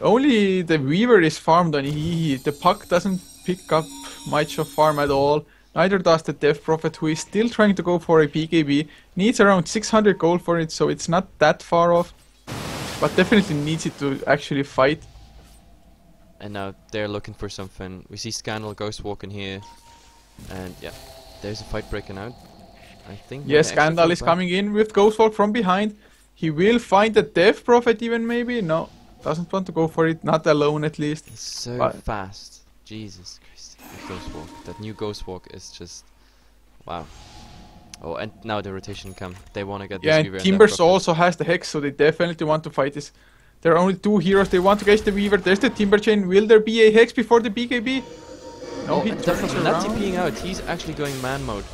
Only the Weaver is farmed on Hehe. The Puck doesn't pick up much of farm at all. Neither does the Death Prophet, who is still trying to go for a BKB. Needs around 600 gold for it, so it's not that far off. But definitely needs it to actually fight. And now they're looking for something. We see Scandal Ghost walking here. And yeah, there's a fight breaking out. I think. Yes, Scandal is coming in with Ghost Walk from behind. He will find the Death Prophet even maybe? No, doesn't want to go for it, not alone at least. He's so But fast. Jesus Christ. The Ghost Walk. That new Ghost Walk is just... Wow. Oh, and now the rotation come. They want to get yeah, this Weaver and and Timbers Death Prophet. also has the Hex, so they definitely want to fight this. There are only 2 heroes, they want to catch the Weaver. There's the Timber Chain. Will there be a Hex before the BKB? No, Oh, he and turns Death Prophet not around. TPing out. He's actually going man mode.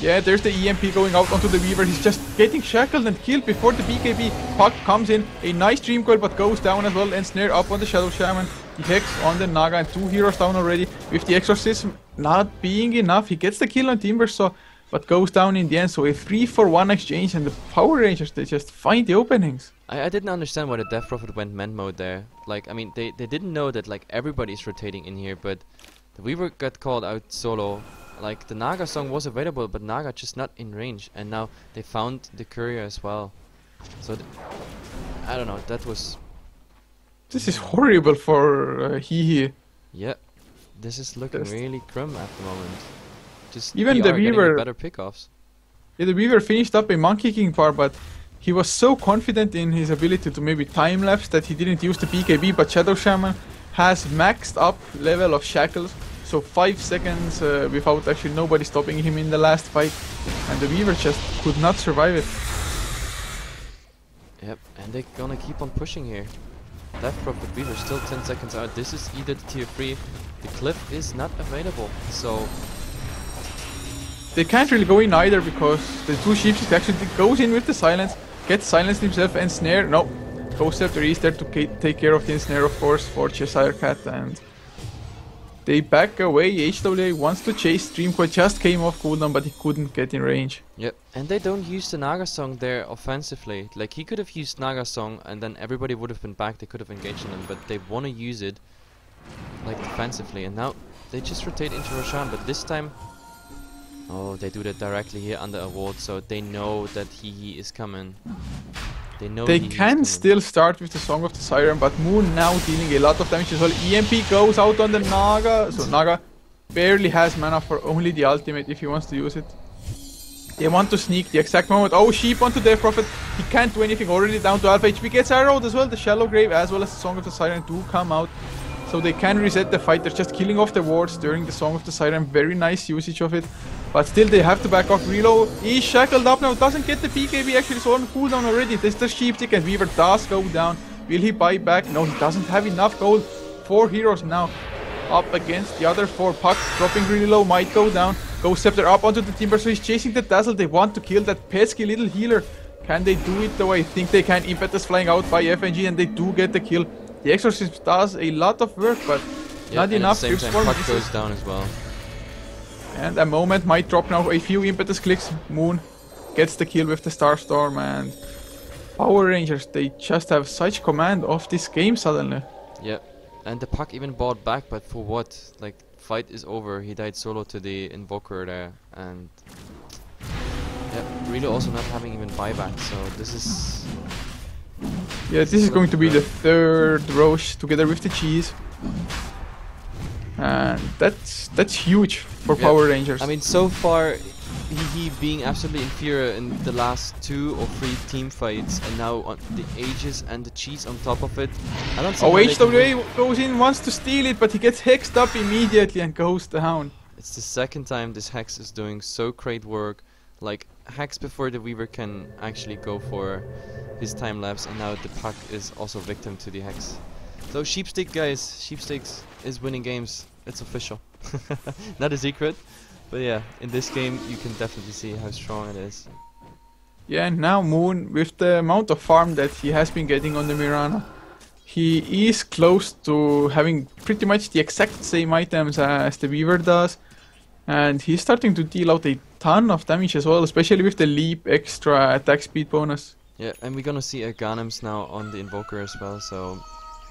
Yeah, there's the EMP going out onto the Weaver. He's just getting shackled and killed before the BKB. Puck comes in. A nice Dream Coil, but goes down as well. And Snare up on the Shadow Shaman. The Hex on the Naga, and 2 heroes down already. With the Exorcism not being enough. He gets the kill on Timbers, so, but goes down in the end. So a 3-for-1 exchange, and the Power Rangers, they just find the openings. I didn't understand why the Death Prophet went man mode there. Like, I mean, they didn't know that, like, everybody's rotating in here, but the Weaver got called out solo. Like, the Naga song was available, but Naga just not in range. And now they found the courier as well. So, I don't know, that was... This is horrible for Hehe. Yeah, this is looking Just- really grim at the moment. Just Even PR the getting Weaver- better pickoffs. Yeah, the Weaver finished up a monkey king bar, but he was so confident in his ability to maybe time lapse that he didn't use the BKB, but Shadow Shaman has maxed up level of shackles, so 5 seconds without actually nobody stopping him in the last fight, and the Weaver just could not survive it. Yep, and they're gonna keep on pushing here. Death Prophet Weaver still 10 seconds out. This is either the tier 3. The cliff is not available, so... They can't really go in either because the 2 sheeps actually goes in with the silence, gets silenced himself and Snare. No, Ghost Scepter is there to take care of the Snare, of course, for Cheshire Cat, and they back away. HWA wants to chase. Dreamcoil just came off cooldown, but he couldn't get in range. Yep, and they don't use the Naga song there offensively. Like, he could have used Naga song and then everybody would have been back, they could have engaged on him, but they want to use it, like, defensively, and now they just rotate into Roshan, but this time... Oh, they do that directly here under a ward, so they know that Hehe is coming. They know They Hehe is can coming. still start with the Song of the Siren, but Moon now dealing a lot of damage as well. EMP goes out on the Naga, so Naga barely has mana for only the ultimate if he wants to use it. They want to sneak the exact moment. Oh, Sheep onto Death Prophet. He can't do anything, already down to Alpha HP. Gets arrowed as well. The Shallow Grave as well as the Song of the Siren do come out. So they can reset the fight. They're just killing off the wards during the Song of the Siren. Very nice usage of it. But still they have to back off. Reload is shackled up now. Doesn't get the PKB, actually. It's on cooldown already. This is the Sheep Stick, and Weaver does go down. Will he buy back? No, he doesn't have enough gold. 4 heroes now up against the other 4. Puck dropping really low, might go down. Ghost Scepter up onto the Timber, so he's chasing the Dazzle. They want to kill that pesky little healer. Can they do it though? I think they can. Impetus flying out by FNG, and they do get the kill. The Exorcist does a lot of work, but not enough. At the same time, Puck goes down as well. And a moment might drop now. A few Impetus clicks. Moon gets the kill with the Starstorm, and Power Rangers, they just have such command of this game suddenly. Yep, and the Puck even bought back, but for what? Like, fight is over. He died solo to the Invoker there, and yep, really also not having even buyback. So this is... Yeah, this is going to be the 3rd Roche together with the Cheese. And that's huge for Yep. Power Rangers. I mean, so far, he being absolutely inferior in the last 2 or 3 team fights, and now on the Aegis and the Cheese on top of it. I don't see Oh, how they can HWA goes in, wants to steal it, but he gets hexed up immediately and goes down. It's the second time this Hex is doing so great work. Like, Hex before the Weaver can actually go for his time lapse, and now the Puck is also victim to the Hex. So Sheepstick, guys, Sheepsticks is winning games. It's official. Not a secret, but yeah, in this game you can definitely see how strong it is. Yeah, and now Moon, with the amount of farm that he has been getting on the Mirana, he is close to having pretty much the exact same items as the Weaver does. And he's starting to deal out a ton of damage as well, especially with the Leap extra attack speed bonus. Yeah, and we're gonna see a Ghanems now on the Invoker as well, so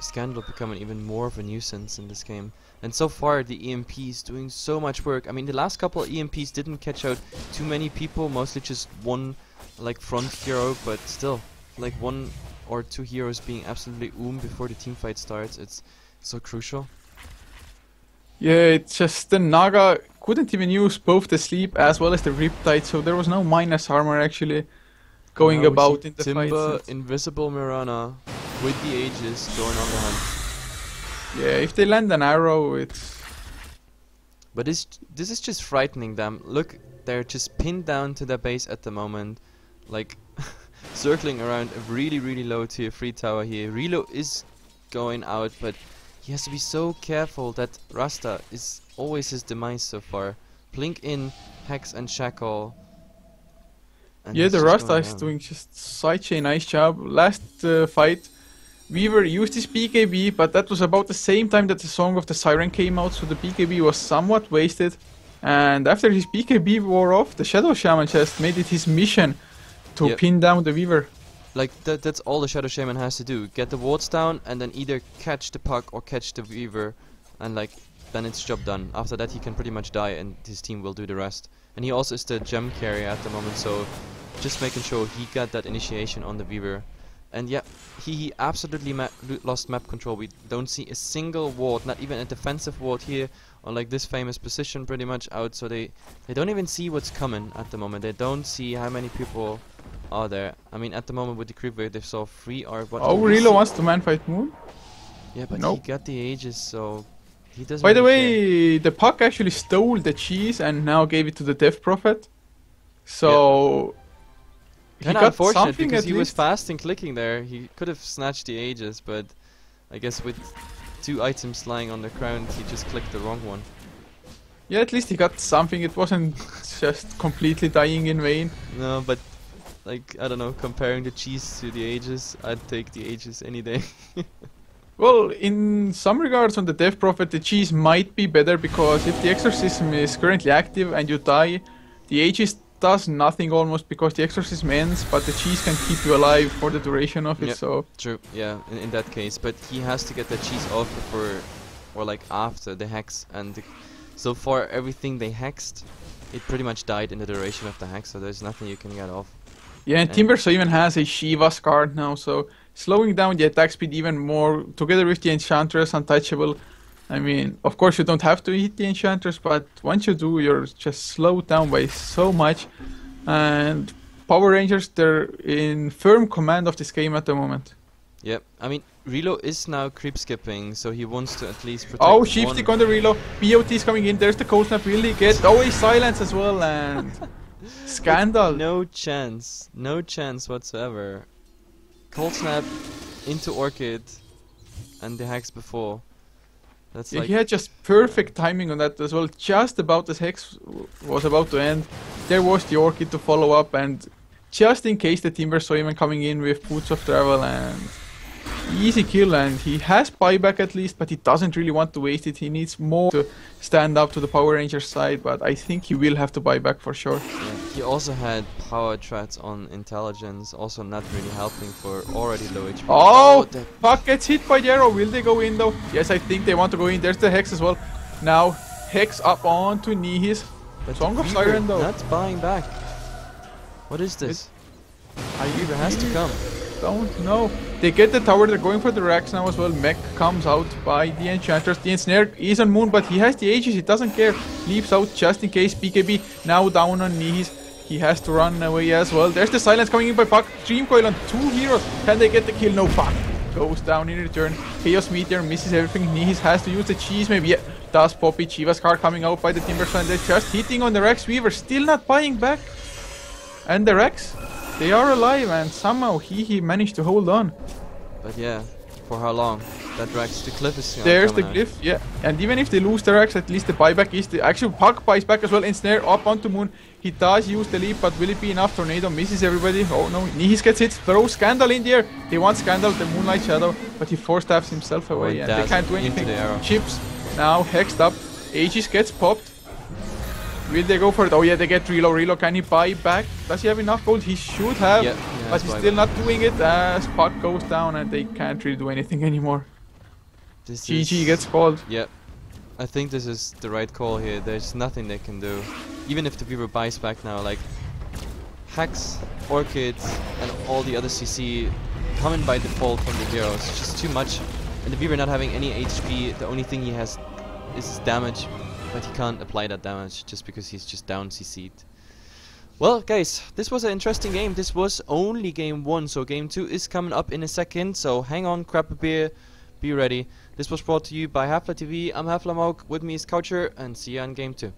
Scandal becoming even more of a nuisance in this game. And so far the EMP is doing so much work. I mean, the last couple of EMPs didn't catch out too many people, mostly just one like front hero, but still, like 1 or 2 heroes being absolutely before the team fight starts, it's so crucial. Yeah, it's just the Naga couldn't even use both the Sleep as well as the Riptide, so there was no minus armor actually. going Now we see about in the Timber, fights. Invisible Mirana with the Aegis going on the hunt. Yeah, if they land an arrow, it's... But this is just frightening them. Look, they're just pinned down to their base at the moment. Like, circling around a really, really low tier 3 tower here. Relo is going out, but he has to be so careful that Rasta is always his demise so far. Blink in, Hex and Shackle. And Yeah, he's the just Rasta going is down. doing just such a nice job. Last fight, Weaver used his BKB, but that was about the same time that the Song of the Siren came out, so the BKB was somewhat wasted. And after his BKB wore off, the Shadow Shaman just made it his mission to Yep. pin down the Weaver. Like, that's all the Shadow Shaman has to do. Get the wards down and then either catch the puck or catch the Weaver. And like, then it's job done. After that he can pretty much die and his team will do the rest. And he also is the gem carrier at the moment, so just making sure he got that initiation on the Weaver. And yeah, he absolutely lost map control. We don't see a single ward, not even a defensive ward here on like this famous position pretty much out. So they don't even see what's coming at the moment. They don't see how many people are there. I mean, at the moment with the creep wave they saw 3 or what. Oh, Relo wants to man-fight Moon? Yeah, but Nope. he got the Aegis, so he doesn't By the really way, the Puck actually stole the cheese and now gave it to the Death Prophet. So... he Kinda got unfortunate something because at he was least. fast in clicking there. He could have snatched the Aegis, but I guess with 2 items lying on the ground, he just clicked the wrong one. Yeah, at least he got something. It wasn't just completely dying in vain. No, but like, I don't know, comparing the cheese to the Aegis, I'd take the Aegis any day. Well, in some regards on the Death Prophet, the cheese might be better because if the exorcism is currently active and you die, the Aegis does nothing almost because the exorcism ends, but the cheese can keep you alive for the duration of it, Yep. so... True, yeah, in that case, but he has to get that cheese off before, or like after the hex, and so far everything they hexed, it pretty much died in the duration of the hex, so there's nothing you can get off. Yeah, and Timbersaw even has a Shiva's card now, so slowing down the attack speed even more, together with the Enchantress Untouchable. I mean, of course you don't have to hit the Enchantress, but once you do, you're just slowed down by so much. And Power Rangers, they're in firm command of this game at the moment. Yep, I mean, Relo is now creep skipping, so he wants to at least protect Oh, one. Sheep Stick on the reload. BOT is coming in, there's the Cold Snap, will he get... Oh, he's silence as well, and... Scandal. No chance whatsoever. Cold Snap into Orchid and the hex before. That's Yeah, like... he had just perfect timing on that as well. Just about as Hex was about to end, there was the Orchid to follow up, and just in case the Timber saw him coming in with Boots of Travel, and easy kill, and he has buyback at least, but he doesn't really want to waste it. He needs more to stand up to the Power Rangers side, but I think he will have to buy back for sure. Yeah. He also had power threats on intelligence, also not really helping for already low HP. Oh, the Puck gets hit by the arrow. Will they go in though? Yes, I think they want to go in. There's the Hex as well. Now, Hex up onto Nihis. but Song the of Weaver Siren though. not buying back. What is this? Weaver has to come. Don't know. They get the tower, they're going for the racks now as well. Mech comes out by the Enchantress. The Ensnare is on Moon, but he has the Aegis, he doesn't care. Leaps out just in case. BKB now down on Nihis. He has to run away as well. There's the silence coming in by Puck. Dream Coil on 2 heroes. Can they get the kill? No, Puck goes down in return. Chaos Meteor misses everything. Nihis has to use the cheese maybe. Yeah, does Poppy. Chiva's card coming out by the Timbersaw. They're just hitting on the Rex. Weaver still not buying back. And the Rex, they are alive, and somehow he managed to hold on. But yeah, for how long? That Rex, the cliff is There's the coming out. glyph, yeah. And even if they lose the Rex, at least the buyback is the actual Puck buys back as well. Ensnare up onto Moon. He does use the leap, but will it be enough? Tornado misses everybody. Oh no, Nihis gets hit. Throws Scandal in the air. They want Scandal, the Moonlight Shadow, but he force-stabs himself away, and they dazzle can't do into anything. the arrow. Chips now hexed up. Aegis gets popped. Will they go for it? Oh yeah, they get Relo. Relo, can he buy back? Does he have enough gold? He should have, Yeah, but he's still not doing it as Puck goes down and they can't really do anything anymore. This GG is- gets called. Yeah, I think this is the right call here. There's nothing they can do. Even if the Weaver buys back now, like Hex, Orchids, and all the other CC coming by default from the heroes. It's just too much. And the Weaver not having any HP, the only thing he has is his damage, but he can't apply that damage just because he's just down CC'd. Well, guys, this was an interesting game. This was only game 1, so game 2 is coming up in a second. So hang on, grab a beer, be ready. This was brought to you by HeflaTV. I'm HeflaMoke, with me is Coucher, and see you on game 2.